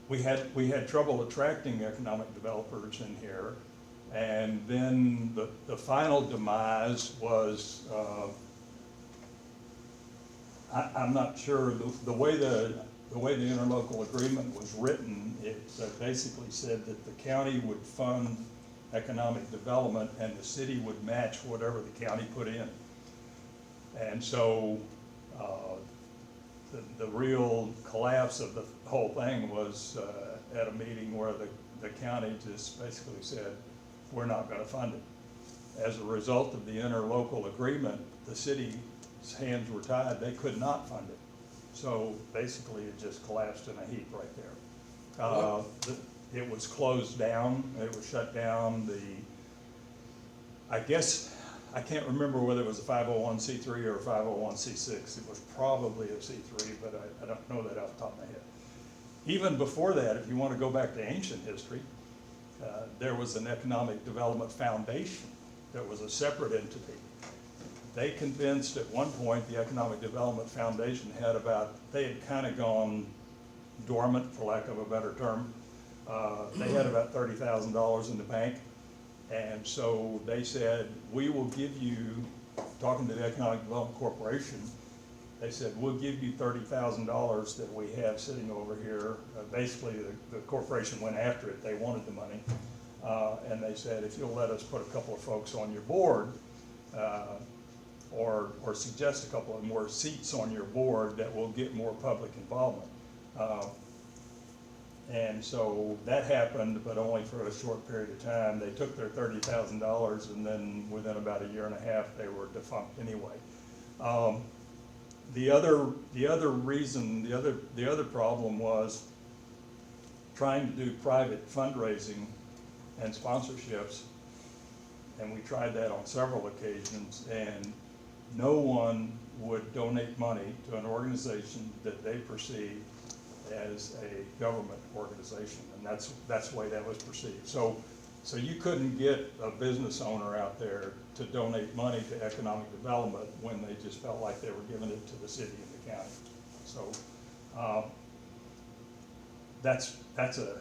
we had trouble attracting economic developers in here. And then the final demise was, I'm not sure, the way the interlocal agreement was written, it basically said that the county would fund economic development and the city would match whatever the county put in. And so the real collapse of the whole thing was at a meeting where the county just basically said, we're not gonna fund it. As a result of the interlocal agreement, the city's hands were tied, they could not fund it. So basically it just collapsed in a heap right there. It was closed down, it was shut down. I guess, I can't remember whether it was a 501c3 or a 501c6. It was probably a C3, but I don't know that off the top of my head. Even before that, if you want to go back to ancient history, there was an economic development foundation that was a separate entity. They convinced at one point the Economic Development Foundation they had kind of gone dormant, for lack of a better term. They had about $30,000 in the bank, And so they said, we will give you, talking to the Economic Development Corporation, they said, we'll give you $30,000 that we have sitting over here. Basically, the corporation went after it, they wanted the money. And they said, if you'll let us put a couple of folks on your board, or suggest a couple of more seats on your board, that will get more public involvement. And so that happened, but only for a short period of time. They took their $30,000, and then within about a year and a half, they were defunct anyway. The other reason, the other problem was trying to do private fundraising and sponsorships, and we tried that on several occasions, and no one would donate money to an organization that they perceived as a government organization, and that's the way that was perceived. So you couldn't get a business owner out there to donate money to economic development when they just felt like they were giving it to the city and the county. So that's a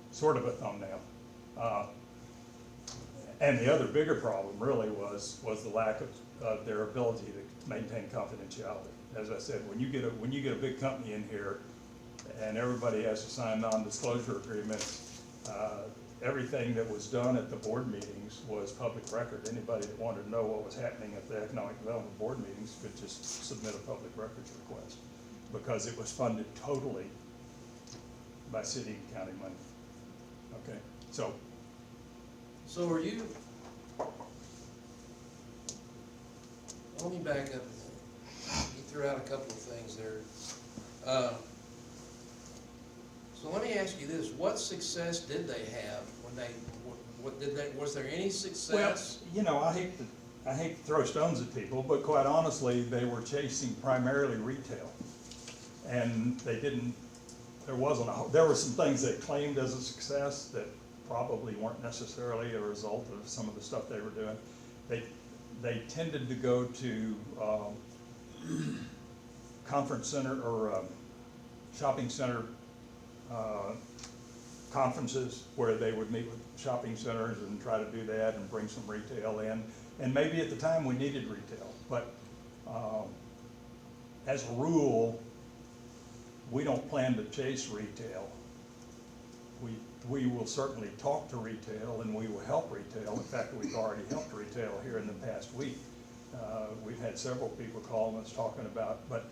sort of a thumbnail. And the other bigger problem really was the lack of their ability to maintain confidentiality. As I said, when you get a big company in here and everybody has to sign non-disclosure agreements, everything that was done at the board meetings was public record. Anybody that wanted to know what was happening at the Economic Development Board meetings could just submit a public records request, because it was funded totally by city and county money. Okay, so. So are you, let me back up. You threw out a couple of things there. So let me ask you this, what success did they have when they, what did they, was there any success? Well, you know, I hate to throw stones at people, but quite honestly, they were chasing primarily retail. And they didn't, there were some things they claimed as a success that probably weren't necessarily a result of some of the stuff they were doing. They tended to go to conference center or shopping center conferences where they would meet with shopping centers and try to do that and bring some retail in. And maybe at the time we needed retail, but as a rule, we don't plan to chase retail. We will certainly talk to retail and we will help retail. In fact, we've already helped retail here in the past week. We've had several people calling us talking about, but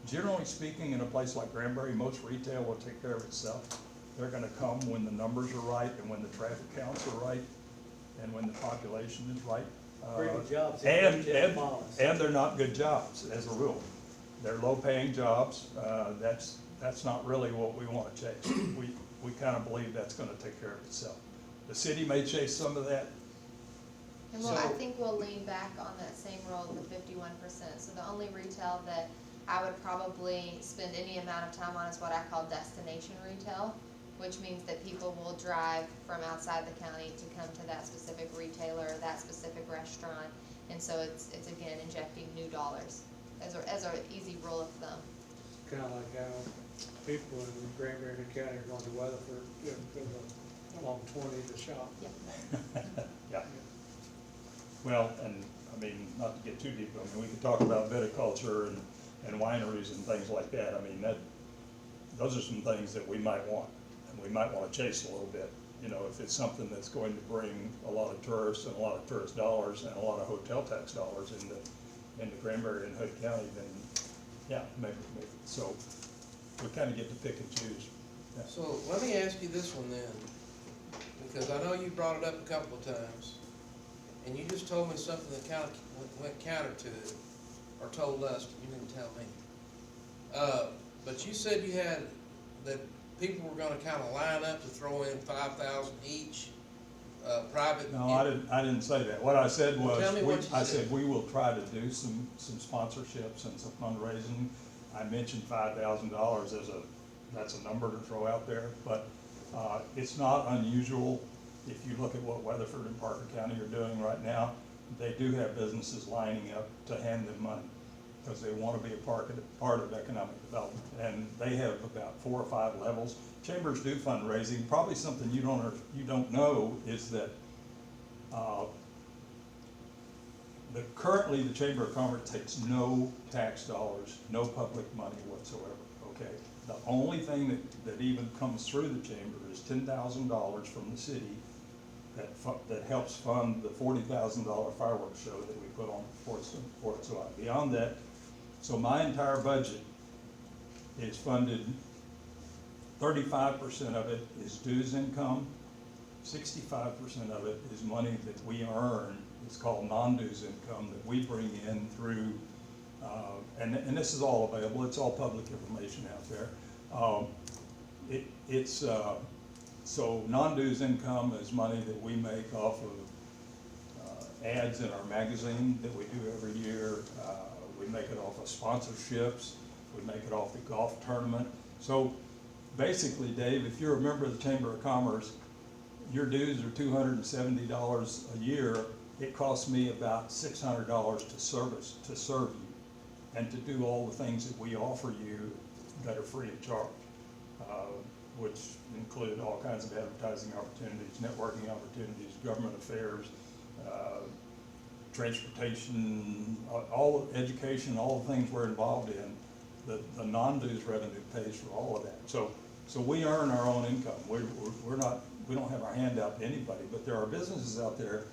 generally speaking, in a place like Granbury, most retail will take care of itself. They're gonna come when the numbers are right and when the traffic counts are right and when the population is right. Pretty good jobs. And they're not good jobs as a rule. They're low-paying jobs. That's not really what we wanna chase. We kinda believe that's gonna take care of itself. The city may chase some of that. And I think we'll lean back on that same rule of the 51%. So the only retail that I would probably spend any amount of time on is what I call destination retail, which means that people will drive from outside the county to come to that specific retailer, or that specific restaurant. And so it's again, injecting new dollars as an easy rule of thumb. Kinda like how people in Granbury County are going to Weatherford, along 20 to shop. Yeah. Well, and I mean, not to get too deep, I mean, we could talk about viticulture and wineries and things like that. I mean, those are some things that we might want, and we might want to chase a little bit. You know, if it's something that's going to bring a lot of tourists and a lot of tourist dollars and a lot of hotel tax dollars into Granbury and Hood County, then yeah, maybe. So we kind of get to pick and choose. Yeah. So let me ask you this one then, because I know you brought it up a couple of times, and you just told me something that kind of went counter to it, or told us, you didn't tell me. But you said you had, that people were gonna kind of line up to throw in 5,000 each, private. No, I didn't say that. What I said Well, was, tell me what you I said. said we will try to do some sponsorships and some fundraising. I mentioned $5,000 that's a number to throw out there, but it's not unusual. If you look at what Weatherford and Parker County are doing right now, they do have businesses lining up to hand them money because they want to be a part of economic development. And they have about 4 or 5 levels. Chambers do fundraising. Probably something you don't know is that Currently, the Chamber of Commerce takes no tax dollars, no public money whatsoever, okay? The only thing that even comes through the chamber is $10,000 from the city that helps fund the $40,000 fireworks show that we put on Fourth of July. Beyond that, so my entire budget is funded, 35% of it is dues income, 65% of it is money that we earn. It's called non-dues income that we bring in through, and this is all available, it's all public information out there. So non-dues income is money that we make off of ads in our magazine that we do every year. We make it off of sponsorships, we make it off the golf tournament. So basically, Dave, if you're a member of the Chamber of Commerce, your dues are $270 a year. It costs me about $600 to serve you, and to do all the things that we offer you that are free of charge, which include all kinds of advertising opportunities, networking opportunities, government affairs, transportation, all education, all the things we're involved in. The non-dues revenue pays for all of that. So we earn our own income. We don't have our hand out to anybody, but there are businesses out there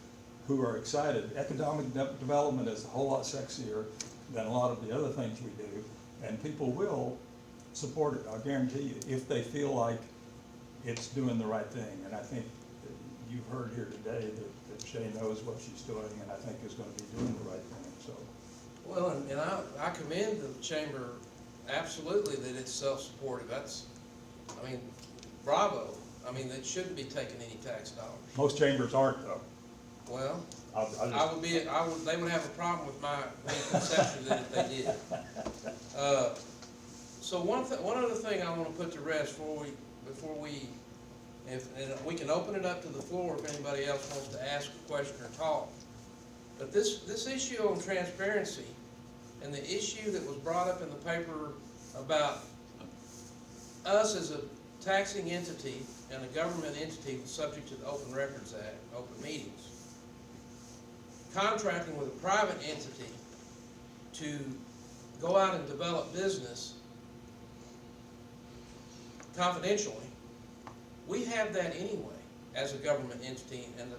who are excited. Economic development is a whole lot sexier than a lot of the other things we do, and people will support it, I guarantee you, if they feel like it's doing the right thing. And I think you've heard here today that Shay knows what she's doing, and I think is gonna be doing the right thing, so. Well, and I commend the chamber absolutely that it's self-supportive. I mean, bravo. I mean, it shouldn't be taking any tax dollars. Most chambers aren't, though. Well, I'll just- they would have a problem with my conception that if they did. So one other thing I wanna put to rest before we, and we can open it up to the floor if anybody else wants to ask a question or talk. But this issue on transparency and the issue that was brought up in the paper about us as a taxing entity and a government entity subject to the Open Records Act, open meetings, contracting with a private entity to go out and develop business confidentially, we have that anyway as a government entity, and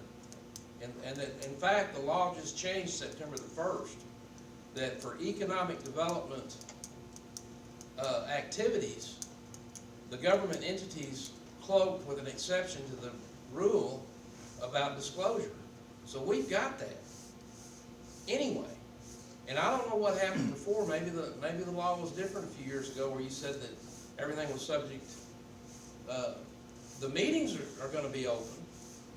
that, in fact, the law just changed September the 1st, that for economic development activities, the government entities cloaked with an exception to the rule about disclosure. So we've got that anyway. And I don't know what happened before. Maybe the law was different a few years ago, where you said that everything was subject. The meetings are going to be open,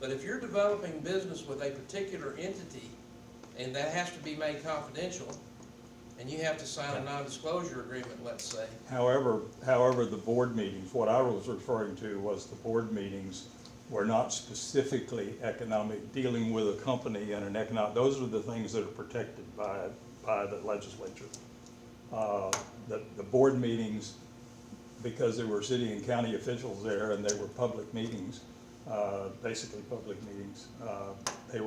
but if you're developing business with a particular entity, and that has to be made confidential, and you have to sign a non-disclosure agreement, let's say. However, the board meetings, what I was referring to was the board meetings were not specifically economic, dealing with a company and an economic, those are the things that are protected by the legislature. The board meetings, because there were city and county officials there and they were public meetings, basically public meetings, they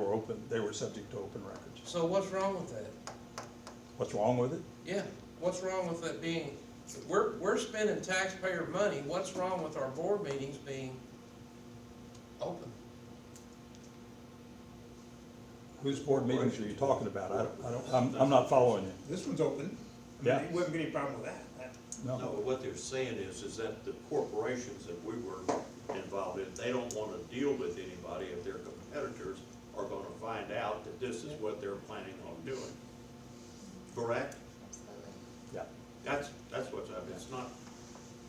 were subject to open records. So what's wrong with that? What's wrong with it? Yeah, what's wrong with it being, we're spending taxpayer money, what's wrong with our board meetings being open? Whose board meetings are you talking about? I'm not following you. This one's open. I Yeah. mean, there wouldn't be any problem with that. No, but what they're saying is that the corporations that we were involved in, they don't wanna deal with anybody if their competitors are gonna find out that this is what they're planning on doing. Correct? Absolutely. Yeah. That's what's up. It's not,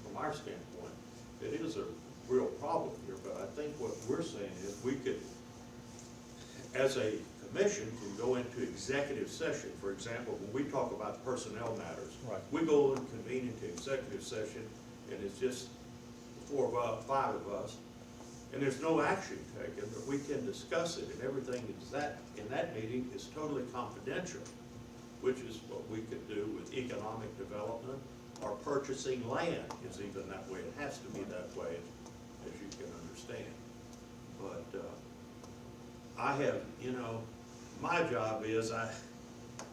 from our standpoint, it is a real problem here, but I think what we're saying is we could, as a commission, can go into executive session. For example, when we talk about personnel matters. Right. We go and convene into executive session, and it's just 4 of us, 5 of us, and there's no action taken, but we can discuss it, and everything in that meeting is totally confidential, which is what we could do with economic development, or purchasing land is even that way. It has to be that way, as you can understand. But I have, you know, my job is I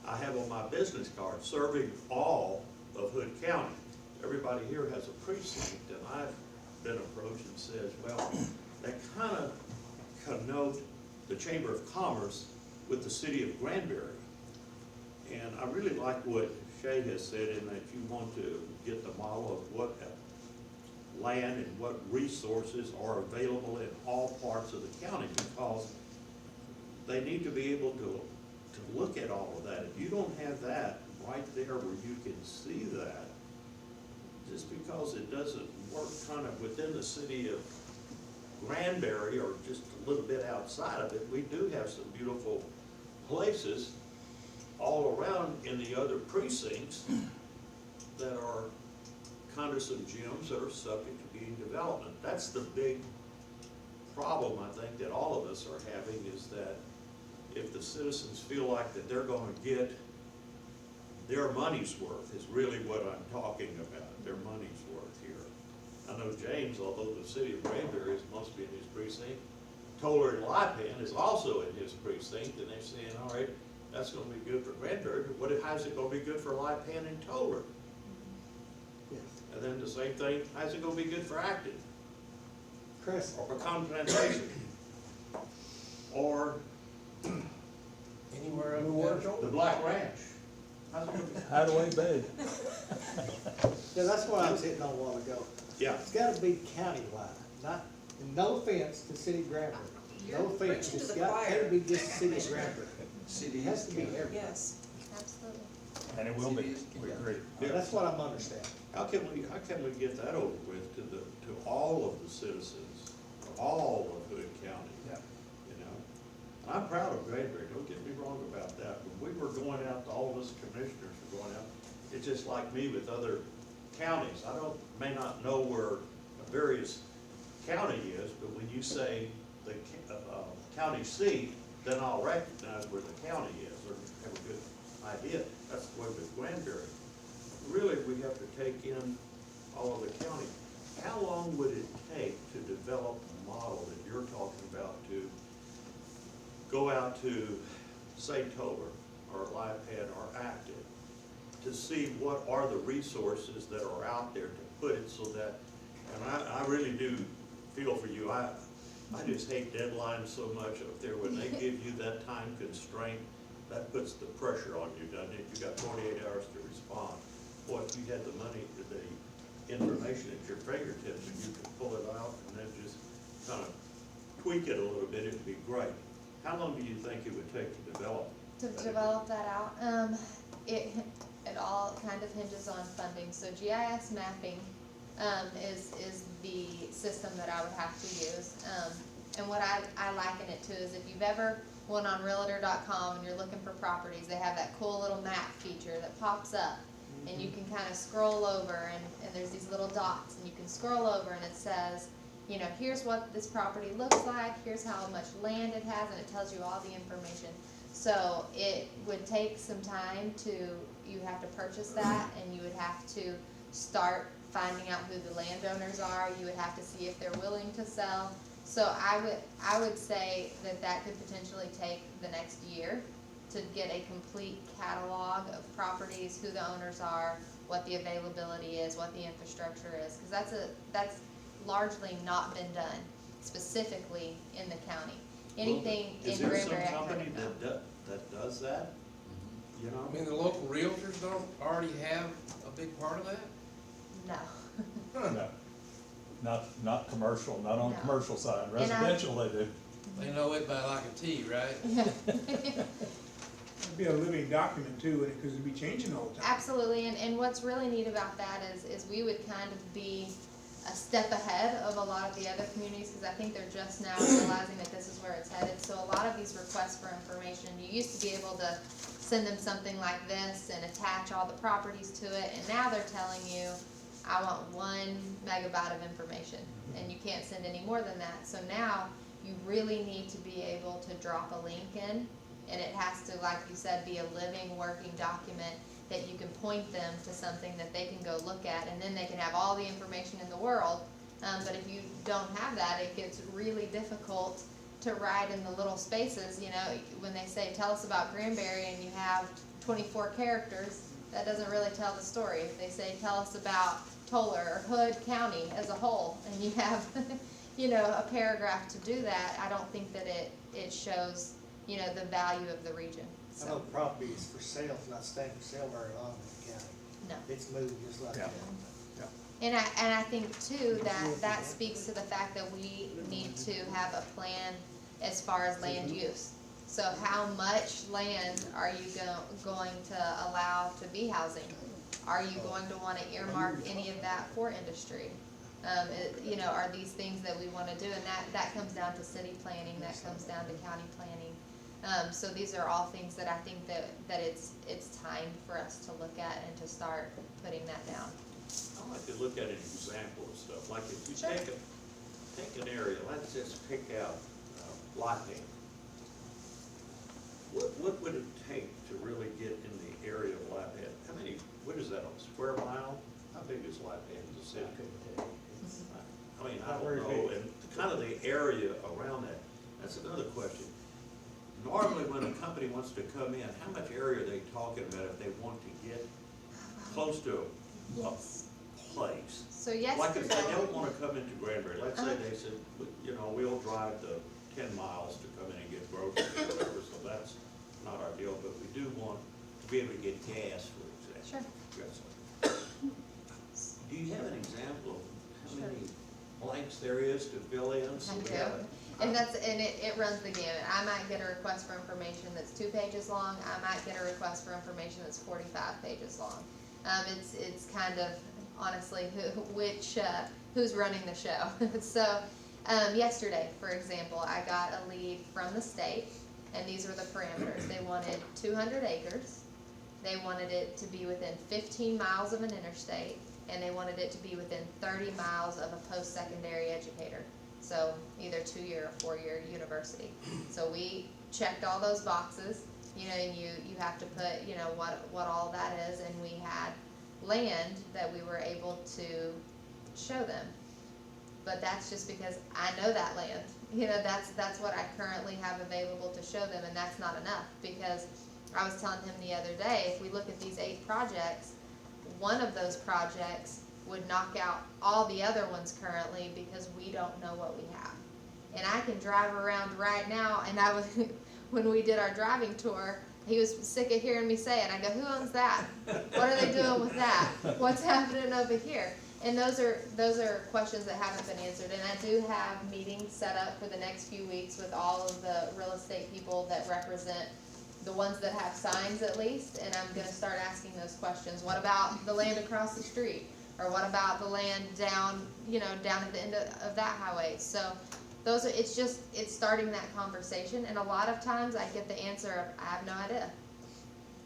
have on my business card, serving all of Hood County. Everybody here has a precinct, and I've been approached and says, well, that kind of connote the Chamber of Commerce with the city of Granbury. And I really like what Shay has said in that you want to get the model of what land and what resources are available in all parts of the county, because they need to be able to look at all of that. If you don't have that right there where you can see that, just because it doesn't work kind of within the city of Granbury or just a little bit outside of it, we do have some beautiful places all around in the other precincts that are kind of some gems that are subject to being development. That's the big problem, I think, that all of us are having, is that if the citizens feel like that they're gonna get their money's worth, is really what I'm talking about, their money's worth here. I know James, although the city of Granbury is mostly in his precinct, Toller and Lipan is also in his precinct, and they're saying, all right, that's gonna be good for Granbury, but how's it gonna be good for Lipan and Toller? Yes. And then the same thing, how's it gonna be good for Acton, Chris, or Pecan Plantation? Or Anywhere up the Black Ranch? How's it gonna be? Hideaway Bay. yeah, that's what I was hitting on a while ago. Yeah, It's gotta be countywide, not, and no offense to City of Granbury. You're No offense, preaching to it's the got, choir. can't be just City of Granbury. It has to be everywhere. Yes. Absolutely. And it will be, we agree. That's what I'm understanding. how can we get that over with to all of the citizens, all of Hood County? Yeah. You know, and I'm proud of Granbury, don't get me wrong about that. When we were going out, all of us commissioners were going out, it's just like me with other counties. I may not know where a various county is, but when you say the county seat, then I'll recognize where the county is, or have a good idea. That's the way with Granbury. Really, we have to take in all of the county. How long would it take to develop a model that you're talking about, to go out to, say, Toller, or Lipan, or Acton, to see what are the resources that are out there to put it so that, and I really do feel for you, I just hate deadlines so much up there. When they give you that time constraint, that puts the pressure on you, doesn't it? You got 48 hours to respond. Boy, if you had the money, the information at your fingertips, and you could pull it out and then just kind of tweak it a little bit, it'd be great. How long do you think it would take to develop? To develop that out, it all kind of hinges on funding. So GIS mapping, is the system that I would have to use. And what I liken it to is, if you've ever went on realtor.com and you're looking for properties, they have that cool little map feature that pops up, and you can kind of scroll over, and there's these little dots, and you can scroll over, and it says, you know, here's what this property looks like, here's how much land it has, and it tells you all the information. So it would take some time you have to purchase that, and you would have to start finding out who the landowners are. You would have to see if they're willing to sell. So I would say that could potentially take the next year to get a complete catalog of properties, who the owners are, what the availability is, what the infrastructure is, because that's largely not been done specifically in the county. Anything in Granbury, Is there some company I couldn't know. that does that? You know? I mean, the local realtors don't already have a big part of that? No. No, not commercial, not on the No. commercial side. And I- Residential, they do. They know it by like a T, right? It'd be a living document too, because it'd be changing all the time. Absolutely, and what's really neat about that is we would kind of be a step ahead of a lot of the other communities, because I think they're just now realizing that this is where it's headed. So a lot of these requests for information, you used to be able to send them something like this and attach all the properties to it, and now they're telling you, I want 1 megabyte of information, and you can't send any more than that. So now you really need to be able to drop a link in, and it has to, like you said, be a living, working document that you can point them to something that they can go look at, and then they can have all the information in the world. But if you don't have that, it gets really difficult to write in the little spaces, you know, when they say, tell us about Granbury, and you have 24 characters, that doesn't really tell the story. If they say, tell us about Toller or Hood County as a whole, and you have, you know, a paragraph to do that, I don't think that it shows, you know, the value of the region, I know so, the property is for sale, it's not staying for sale very long in the county. no. It's moved just like Yeah. that. And I think too, that speaks to the fact that we need to have a plan as far as land use. So how much land are you going to allow to be housing? Are you going to wanna earmark any of that for industry? You know, are these things that we wanna do? And that comes down to city planning, that comes down to county planning. So these are all things that I think that it's time for us to look at and to start putting that down. I like to look at an example of stuff, like if you Sure. take an area, let's just pick out Lightning. What would it take to really get in the area of Lightning? How many, what is that, a square mile? How big is Lightning as a city? I couldn't tell you. It's- I mean, I Not very don't know, big. and kind of the area around that, that's another question. Normally, when a company wants to come in, how much area are they talking about if they want to get close to a place? So Like if yesterday. they don't wanna come into Granbury, let's say Uh-huh. they said, you know, we'll drive the 10 miles to come in and get groceries or whatever, so that's not our deal, but we do want to be able to get gas, for example. Sure. Yes. Do you have an example of how Sure. many blanks there is to fill in? So I we do. have a- And it runs the gamut. I might get a request for information that's 2 pages long, I might get a request for information that's 45 pages long. It's kind of honestly who's running the show. So, yesterday, for example, I got a lead from the state, and these were the parameters. They wanted 200 acres, they wanted it to be within 15 miles of an interstate, and they wanted it to be within 30 miles of a post-secondary educator. So either 2-year or 4-year university. So we checked all those boxes, you know, and you have to put, you know, what all that is, and we had land that we were able to show them. But that's just because I know that land, you know, that's what I currently have available to show them, and that's not enough, because I was telling him the other day, if we look at these 8 projects, one of those projects would knock out all the other ones currently because we don't know what we have. And I can drive around right now, and I was, when we did our driving tour, he was sick of hearing me say it. I go, who owns that? What are they doing with that? What's happening over here? And those are questions that haven't been answered. And I do have meetings set up for the next few weeks with all of the real estate people that represent the ones that have signs at least, and I'm gonna start asking those questions. What about the land across the street? Or what about the land down, you know, down at the end of that highway? So those are, it's starting that conversation, and a lot of times I get the answer of, I have no idea.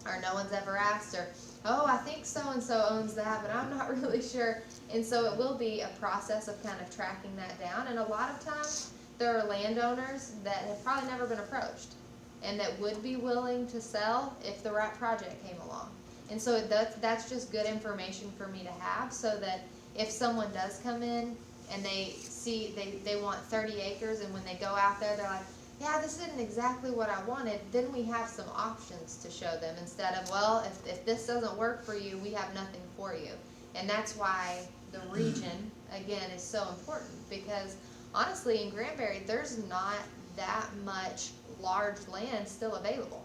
Or no one's ever asked, or, oh, I think so-and-so owns that, but I'm not really sure. And so it will be a process of kind of tracking that down, and a lot of times there are landowners that have probably never been approached and that would be willing to sell if the right project came along. And so that's just good information for me to have, so that if someone does come in and they see, they want 30 acres, and when they go out there, they're like, yeah, this isn't exactly what I wanted, then we have some options to show them, instead of, well, if this doesn't work for you, we have nothing for you. And that's why the region, again, is so important, because honestly, in Granbury, there's not that much large land still available.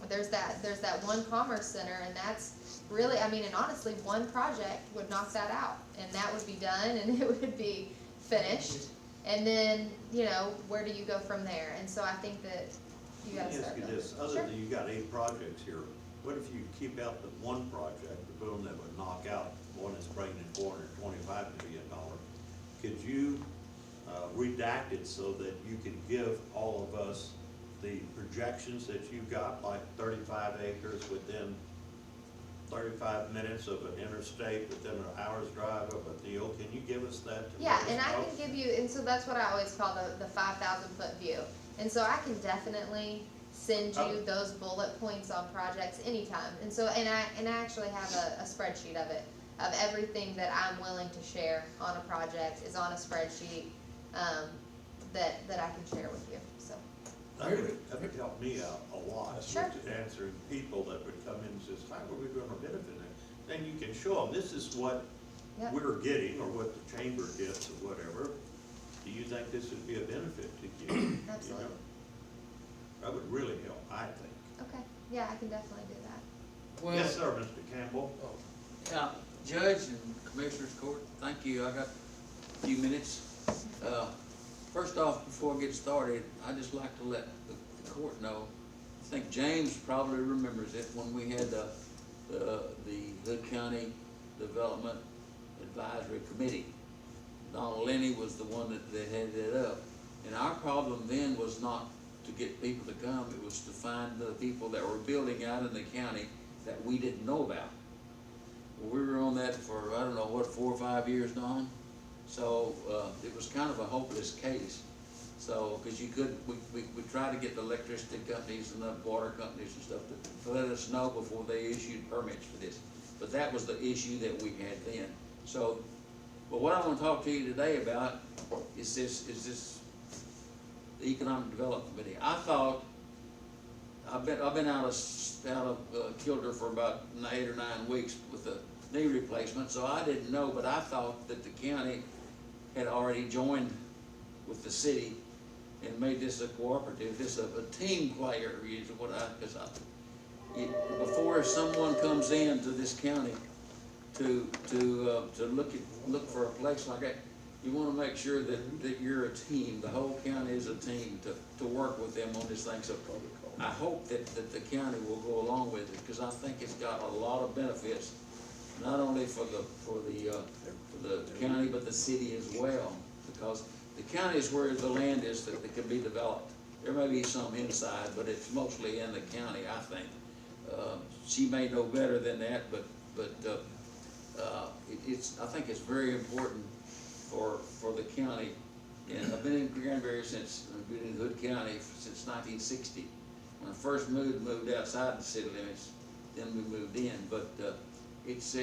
There's that one commerce center, and that's really, I mean, and honestly, one project would knock that out, and that would be done, and it would be finished. And then, you know, where do you go from there? And so I think that you gotta Let me start ask you building. this, other Sure. than you got 8 projects here, what if you keep out the one project, the boom that would knock out one that's bringing in $425 million? Could you redact it so that you could give all of us the projections that you've got, like 35 acres within 35 minutes of an interstate, within an hour's drive of a deal? Can you give us that? to Yeah, let us and I know? can give you, and so that's what I always call the 5,000 foot view. And so I can definitely send you Oh. those bullet points on projects anytime. And so, and I actually have a spreadsheet of it, of everything that I'm willing to share on a project is on a spreadsheet. that I can share with you, so. That would help me out a lot. Sure. With answering people that would come in and says, how are we gonna benefit it? Then you can show them, this is what Yep. we're getting, or what the chamber gets, or whatever. Do you think this would be a benefit to you? You know? Absolutely. That would really help, I think. Okay, yeah, I can definitely do that. Well, Yes, sir, Mr. Campbell. Yeah, Judge and Commissioners Court, thank you. I got a few minutes. First off, before I get started, I'd just like to let the court know, I think James probably remembers it, when we had the Hood County Development Advisory Committee. Donald Lenny was the one that headed it up. And our problem then was not to get people to come, it was to find the people that were building out in the county that we didn't know about. Well, we were on that for, I don't know, what, 4 or 5 years, Don? So, it was kind of a hopeless case. So, cause you could, we tried to get the electricity companies and the water companies and stuff to let us know before they issued permits for this. But that was the issue that we had then. So, but what I wanna talk to you today about is this the Economic Development Committee. I thought, I've been out of Kilder for about 8 or 9 weeks with a knee replacement, so I didn't know, but I thought that the county had already joined with the city and made this a cooperative, this a team player, is what before someone comes into this county to look for a place like that, you wanna make sure that you're a team, the whole county is a team to work with them on this thing. So I hope that the county will go along with it, because I think it's got a lot of benefits, not only for the county, but the city as well, because the county is where the land is that can be developed. There may be some inside, but it's mostly in the county, I think. She may know better than that, but I think it's very important for the county. And I've been in Granbury I've been in Hood County since 1960. When I first moved outside the city limits, then we moved in. But it's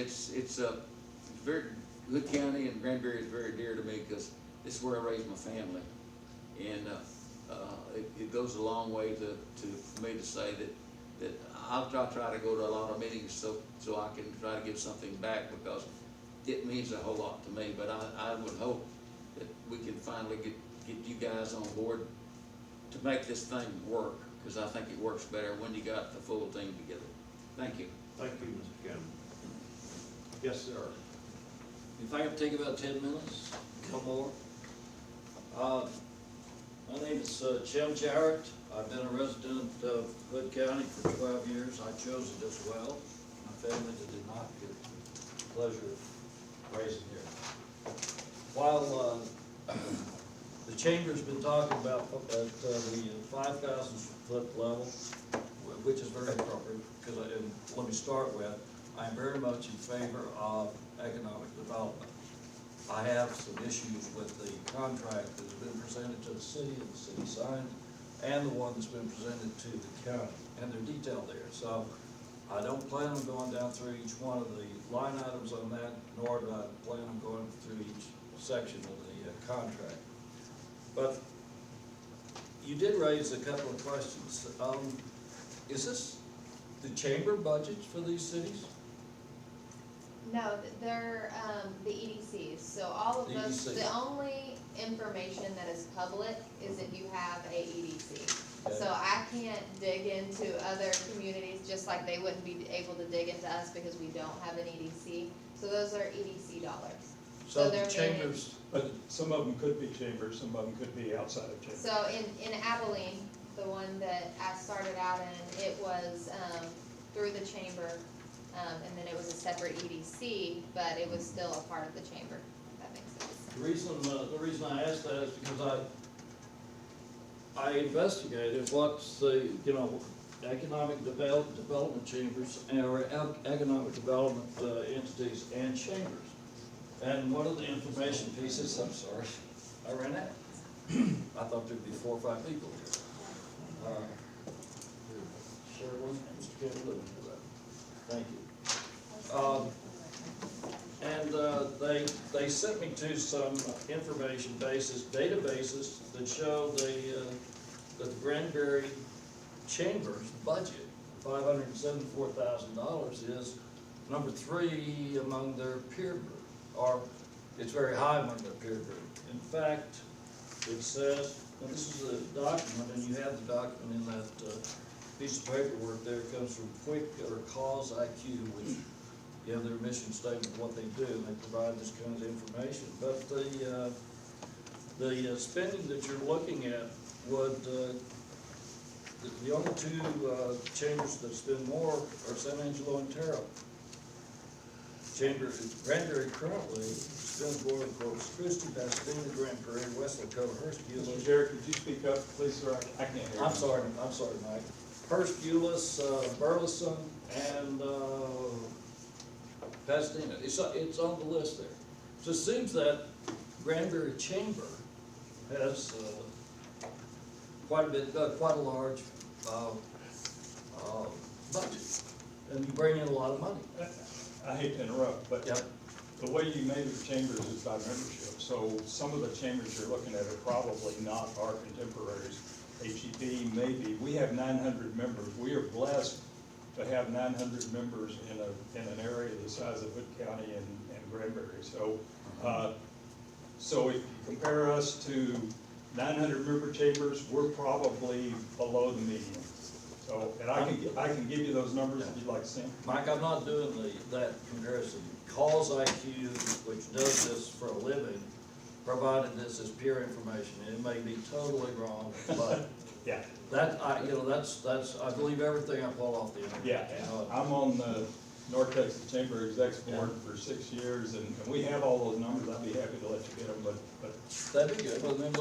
very, Hood County and Granbury is very dear to me, because this is where I raised my family. And it goes a long way for me to say that I'll try to go to a lot of meetings so I can try to give something back, because it means a whole lot to me. But I would hope that we can finally get you guys on board to make this thing work, because I think it works better when you got the full team together. Thank you. Thank you, Mr. Campbell. Yes, sir. If I could take about 10 minutes, no more. My name is Jim Jarrett. I've been a resident of Hood County for 12 years. I chose it as well. My family did not get the pleasure of raising here. While the chamber's been talking about the 5,000 foot level, which is very appropriate, because let me start with, I'm very much in favor of economic development. I have some issues with the contract that has been presented to the city and the city signed, and the one that's been presented to the county, and they're detailed there. So I don't plan on going down through each one of the line items on that, nor do I plan on going through each section of the contract. But you did raise a couple of questions. Is this the chamber budgets for these cities? No, they're, the EDCs, so all of those, EDC. the only information that is public is if you have a EDC. Okay. So I can't dig into other communities, just like they wouldn't be able to dig into us because we don't have an EDC. So those are EDC dollars. So they're the chambers, But some of them could be chambers, some of them could be outside of chambers. So in Abilene, the one that I started out in, it was, through the chamber, and then it was a separate EDC, but it was still a part of the chamber, if that makes sense. the reason I asked that is because I investigated what's the, economic development chambers, or economic development entities and chambers. And one of the information pieces, I'm sorry, I ran out. I thought there'd be 4 or 5 people here. Sherwin, Mr. Campbell, thank you. And And they sent me to some information bases, databases that show that the Granbury Chamber's budget, $574,000, is number 3 among their peer group, or it's very high among their peer group. In fact, it says, and this is a document, and you have the document in that piece of paperwork there. It comes from Quick or Cause IQ, which you have their mission statement of what they do, and they provide this kind of information. But the spending that you're looking at would, the only two chambers that spend more are San Angelo and Terrell. Granbury currently spends more than Corpus Christi, Pasadena, Grand Prairie, West Lakota, Hurst-Euless. Mr. Jarrett, could you speak up, please, sir? I can't hear you. I'm sorry, Mike. Hurst-Euless, Burleson, and Pasadena. It's on the list there. So it seems that Granbury Chamber has quite a large budget, and you bring in a lot of money. I hate to interrupt, but Yep. the way you measure chambers is by membership. So some of the chambers you're looking at are probably not our contemporaries. HEB, maybe. We have 900 members. We are blessed to have 900 members in an area the size of Hood County and Granbury. So, so if you compare us to 900 member chambers, we're probably below the median. So, and I can give you those numbers if you'd like to see them. Mike, I'm not doing that comparison. Cause IQ, which does this for a living, provided this as pure information. It may be totally wrong, but Yeah. that's, I believe everything I pull off the internet. Yeah, You know, I'm on the North Texas Chamber Execs Board for 6 years, and we have all those numbers. I'd be happy to let you get them, but That'd be good. Well, then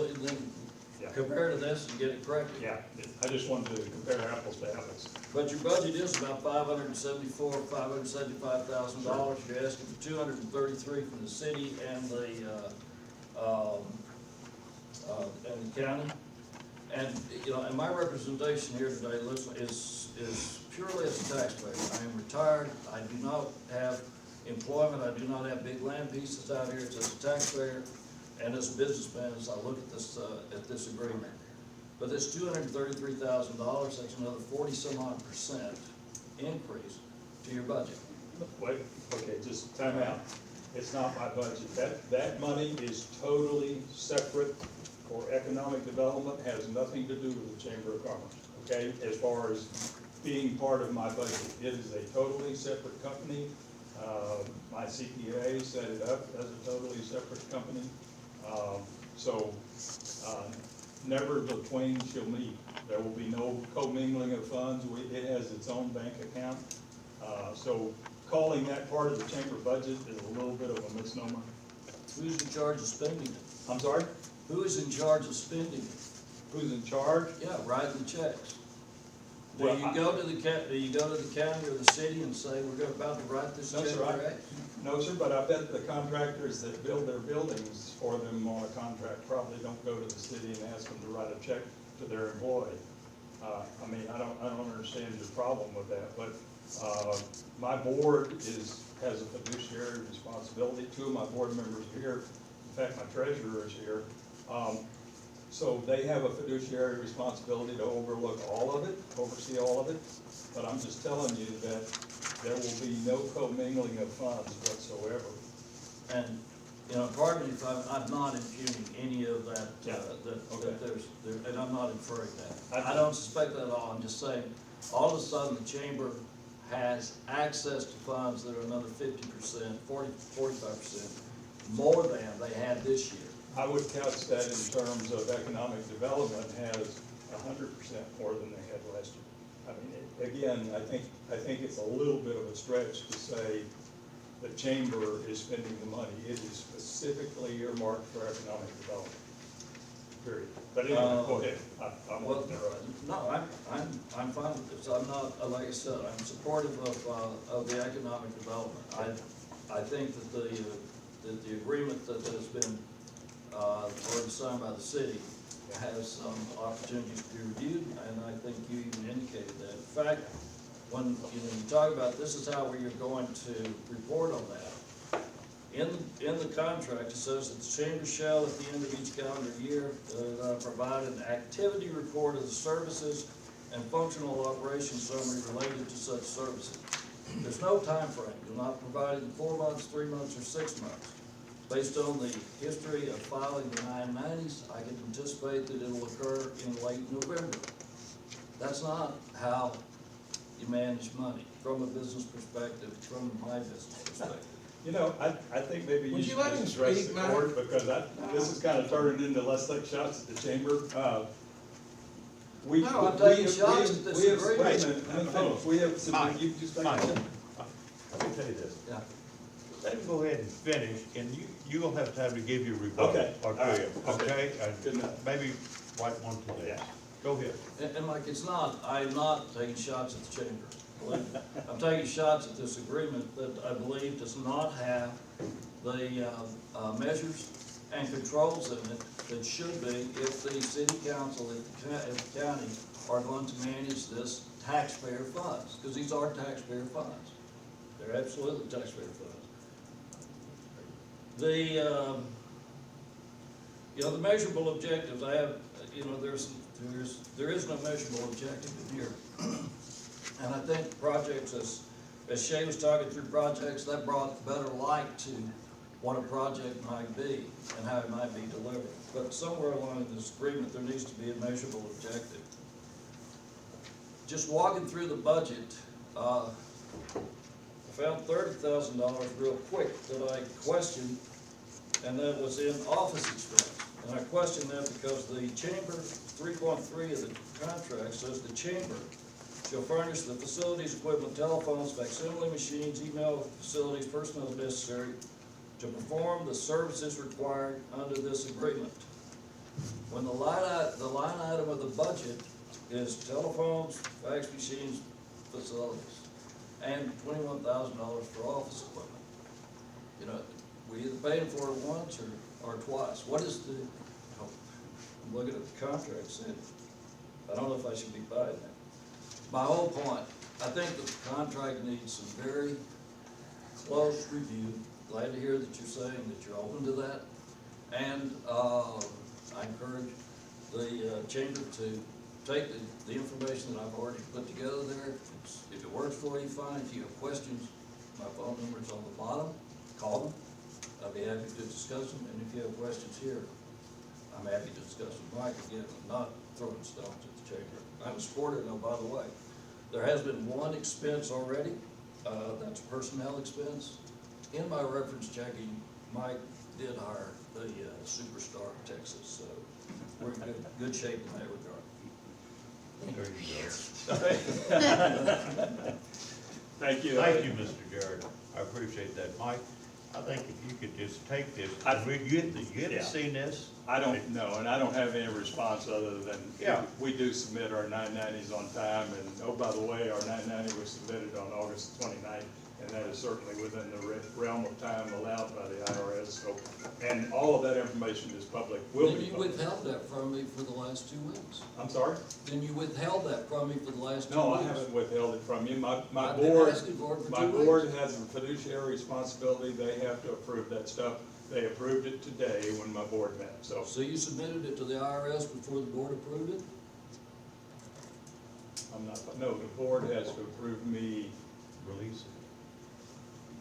yeah. compare to this and get it corrected. Yeah, I just wanted to compare apples to apples. But your budget is about $575,000. You're asking for $233 from the city and the county. And, you know, and my representation here today is purely as a taxpayer. I am retired. I do not have employment. I do not have big land pieces out here. It's as a taxpayer and as a businessman as I look at this agreement. But this $233,000, that's another 40-some-odd% increase to your budget. Wait, okay, just time out. It's not my budget. That money is totally separate for economic development, has nothing to do with the Chamber of Commerce, okay? As far as being part of my budget, it is a totally separate company. My CPA set it up as a totally separate company. Never the twain shall meet. There will be no commingling of funds. It has its own bank account. So calling that part of the chamber budget is a little bit of a misnomer. Who's in charge of spending it? I'm sorry? Who is in charge of spending it? Who's in charge? Yeah, writing the checks. Do Well, you go to the county or the city and say, we're about to write this No, check? sir, for X? No, sir, but I bet the contractors that build their buildings for them on a contract probably don't go to the city and ask them to write a check to their employee. I mean, I don't understand your problem with that, but, my board has a fiduciary responsibility. 2 of my board members are here. In fact, my treasurer is here. So they have a fiduciary responsibility to overlook all of it, oversee all of it. But I'm just telling you that there will be no commingling of funds whatsoever. And, you know, pardon me if I'm not impugning any of that, Yeah. Okay. and I'm not inferring that. I don't suspect that at all. I'm just saying, all of a sudden, the chamber has access to funds that are another 50%, 45% more than they had this year. I would couch that in terms of economic development has 100% more than they had last year. I mean, again, I think it's a little bit of a stretch to say the chamber is spending the money. It is specifically earmarked for economic development, period. But anyway, go ahead. I'm Well, interrupting. no, I'm fine with this. I'm not, like I said, I'm supportive of the economic development. I think that the agreement that has been already signed by the city has some opportunities to be reviewed, and I think you even indicated that. In fact, when you talk about this is how we are going to report on that, In the contract, it says that the chamber shall, at the end of each calendar year, provide an activity report of the services and functional operation summary related to such services. There's no time frame. You'll not provide it in 4 months, 3 months, or 6 months. Based on the history of filing the 990s, I can anticipate that it'll occur in late November. That's not how you manage money, from a business perspective, from my business perspective. You know, I think maybe you Would you should let him just address speak, the Mike? court, because this is kind of turning into let's take shots at the chamber. No, I'm taking shots at this We have, agreement. wait a minute, let me finish. We have, some- you just. Mike. Let me tell you this, Yeah. let him go ahead and finish, and you will have time to give your rebuttal. Okay, Or all right, three, okay? And Good enough. maybe write one today. Yeah. Go ahead. And Mike, I'm not taking shots at the chamber. Believe me. I'm taking shots at this agreement that I believe does not have the measures and controls in it that should be if the city council at the county are going to manage this taxpayer funds, because these are taxpayer funds. They're absolutely taxpayer funds. The measurable objectives, I have, there is no measurable objective in here. And I think projects, as Shay was talking through projects, that brought better light to what a project might be and how it might be delivered. But somewhere along in this agreement, there needs to be a measurable objective. Just walking through the budget, I found $30,000 real quick that I questioned, and that was in office expense. And I questioned that because the chamber, 3.3 of the contract says the chamber shall furnish the facilities, equipment, telephones, facsimile machines, email facilities, personnel necessary to perform the services required under this agreement. When the line item of the budget is telephones, fax machines, facilities, and $21,000 for office equipment. You know, we either paying for it once or twice. What is the, I'm looking at the contract saying, I don't know if I should be buying that. My whole point, I think the contract needs some very close review. Glad to hear that you're saying that you're open to that. And I encourage the chamber to take the information that I've already put together there. If it works for you, fine. If you have questions, my phone number is on the bottom. Call them. I'll be happy to discuss them. And if you have questions here, I'm happy to discuss them. Mike, again, I'm not throwing stones at the chamber. I'm a supporter, no, by the way. There has been one expense already. That's a personnel expense. In my reference checking, Mike did hire the superstar of Texas, so we're in good shape in that regard. There you go. Thank you. Thank you, Mr. Jarrett. I appreciate that. Mike, I think if you could just take this, you hadn't seen this? I don't know, and I don't have any response other than, Yeah. we do submit our 990s on time, and oh, by the way, our 990 was submitted on August 29th, and that is certainly within the realm of time allowed by the IRS, so, and all of that information is public, will Then be you public. withheld that from me for the last 2 weeks. I'm sorry? Then you withheld that from me for the last 2 No, weeks. I haven't withheld it from you. My I've been board, asking for it for my 2 weeks. board has a fiduciary responsibility. They have to approve that stuff. They approved it today when my board met, so. So you submitted it to the IRS before the board approved it? I'm not, no, the board has to approve me Release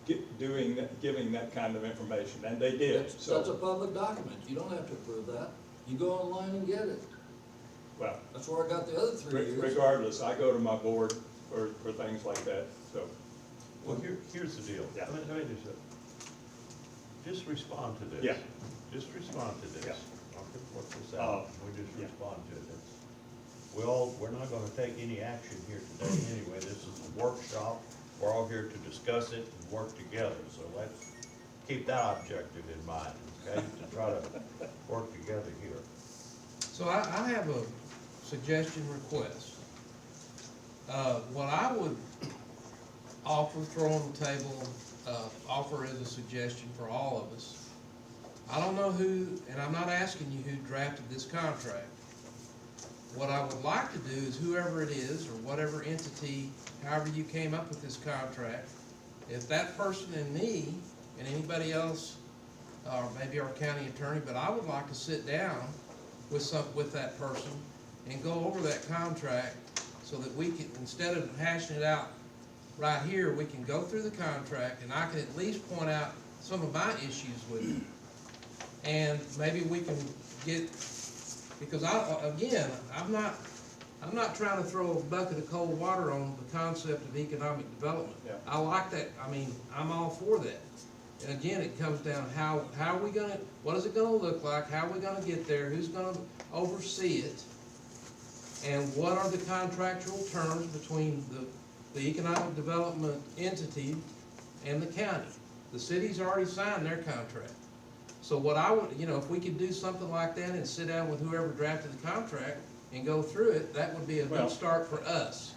giving that kind of information, and they did, That's a so, public document. You don't have to approve that. You go online and get it. well, That's where I got the other 3 years. regardless, I go to my board for things like that, so. Well, here's the deal. Yeah. Let me just respond to this. Yeah. Just respond to this. Yeah. I'll work this out. We just yeah. respond to it. We're not gonna take any action here today anyway. This is a workshop. We're all here to discuss it and work together. So let's keep that objective in mind, okay? To try to work together here. So I have a suggestion request. What I would offer, throw on the table, offer as a suggestion for all of us. I don't know who, and I'm not asking you who drafted this contract. What I would like to do is whoever it is, or whatever entity, however you came up with this contract, if that person and me and anybody else, or maybe our county attorney, but I would like to sit down with that person and go over that contract so that we can, instead of hashing it out right here, we can go through the contract and I can at least point out some of my issues with it. And maybe we can get, because I'm not trying to throw a bucket of cold water on the concept of economic development. Yeah. I like that, I mean, I'm all for that. And again, it comes down to how are we gonna, what is it gonna look like, how are we gonna get there, who's gonna oversee it? And what are the contractual terms between the economic development entity and the county? The city's already signed their contract. So what I would, if we could do something like that and sit down with whoever drafted the contract and go through it, that would be a Well- good start for us.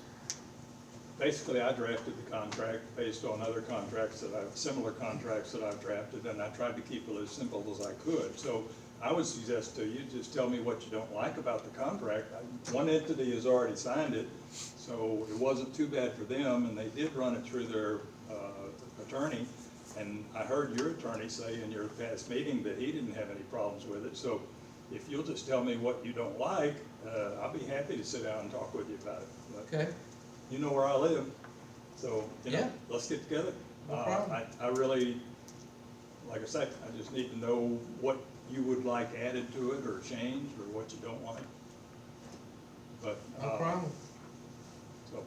Basically, I drafted the contract based on other contracts similar contracts that I've drafted, and I tried to keep it as simple as I could. So I would suggest to you, just tell me what you don't like about the contract. One entity has already signed it, so it wasn't too bad for them, and they did run it through their attorney. And I heard your attorney say in your past meeting that he didn't have any problems with it. So if you'll just tell me what you don't like, I'll be happy to sit down and talk with you about it. But Okay? you know where I live, so, Yeah. let's get together. No problem. I really, like I said, I just need to know what you would like added to it or changed, or what you don't like. But, No problem. so,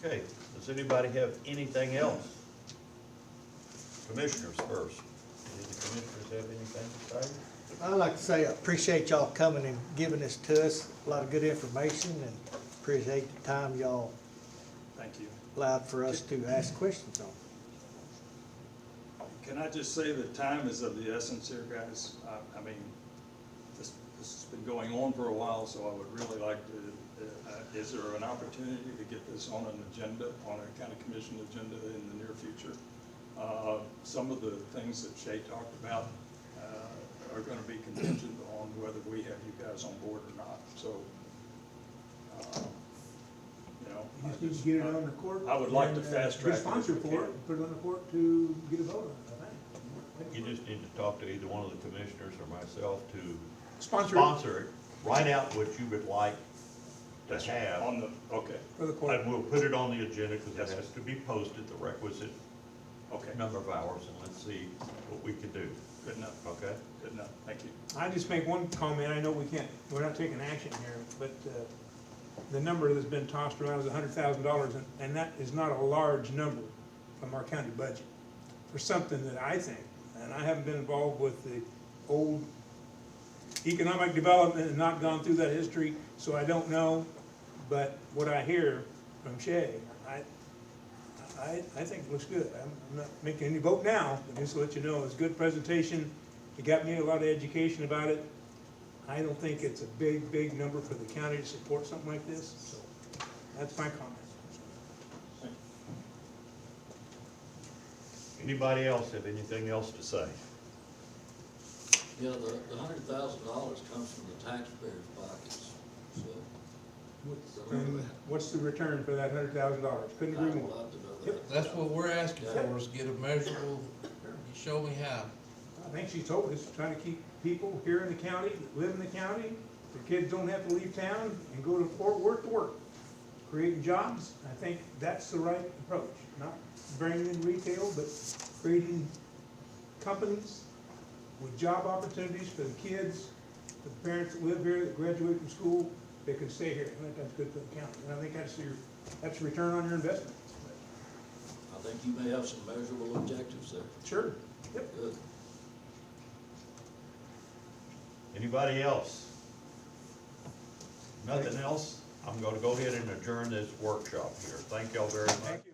Okay, does anybody have anything else? Commissioners first. Do the commissioners have anything to say? I'd like to say I appreciate y'all coming and giving this to us, a lot of good information, and appreciate the time y'all thank you. allowed for us to ask questions on. Can I just say that time is of the essence here, guys? I mean, this has been going on for a while, so I would really like to, is there an opportunity to get this on an agenda, on a county commission agenda in the near future? Some of the things that Shay talked about are gonna be contingent on whether we have you guys on board or not, so, You just need to get it on the court. I would like to and, fast track it if Sponsor we for can. it, put it on the court to get a vote on it, I think. You just need to talk to either one of the commissioners or myself to Sponsor sponsor it, write out what you would like to That's have. on the, okay, for the court. And we'll put it on the agenda because Yes, it sir. has to be posted the requisite okay, number of hours, and let's see what we can do, good enough, okay? good enough, thank you. I just make one comment, I know we're not taking action here, but, the number that's been tossed around is $100,000, and that is not a large number from our county budget for something that I think, and I haven't been involved with the old economic development and not gone through that history, so I don't know, but what I hear from Shay, I think it looks good. I'm not making any vote now, but just to let you know, it's a good presentation. It got me a lot of education about it. I don't think it's a big number for the county to support something like this, so that's my comment. Anybody else have anything else to say? Yeah, the $100,000 comes from the taxpayers' pockets, so. And what's the return for that $100,000? Couldn't agree I'd more. love to know Yep. that. That's what we're asking for, is get a measurable, you show me how. I think she told us, trying to keep people here in the county, that live in the county, their kids don't have to leave town and go to Fort Worth to work. Creating jobs, I think that's the right approach, not bringing in retail, but creating companies with job opportunities for the kids, for the parents that live here, that graduate from school, they can stay here. I think that's good for the county, and I think that's a return on your investment. I think you may have some measurable objectives there. Sure, yep. Good. Anybody else? Nothing else? I'm gonna go ahead and adjourn this workshop here. Thank y'all very much. Thank you.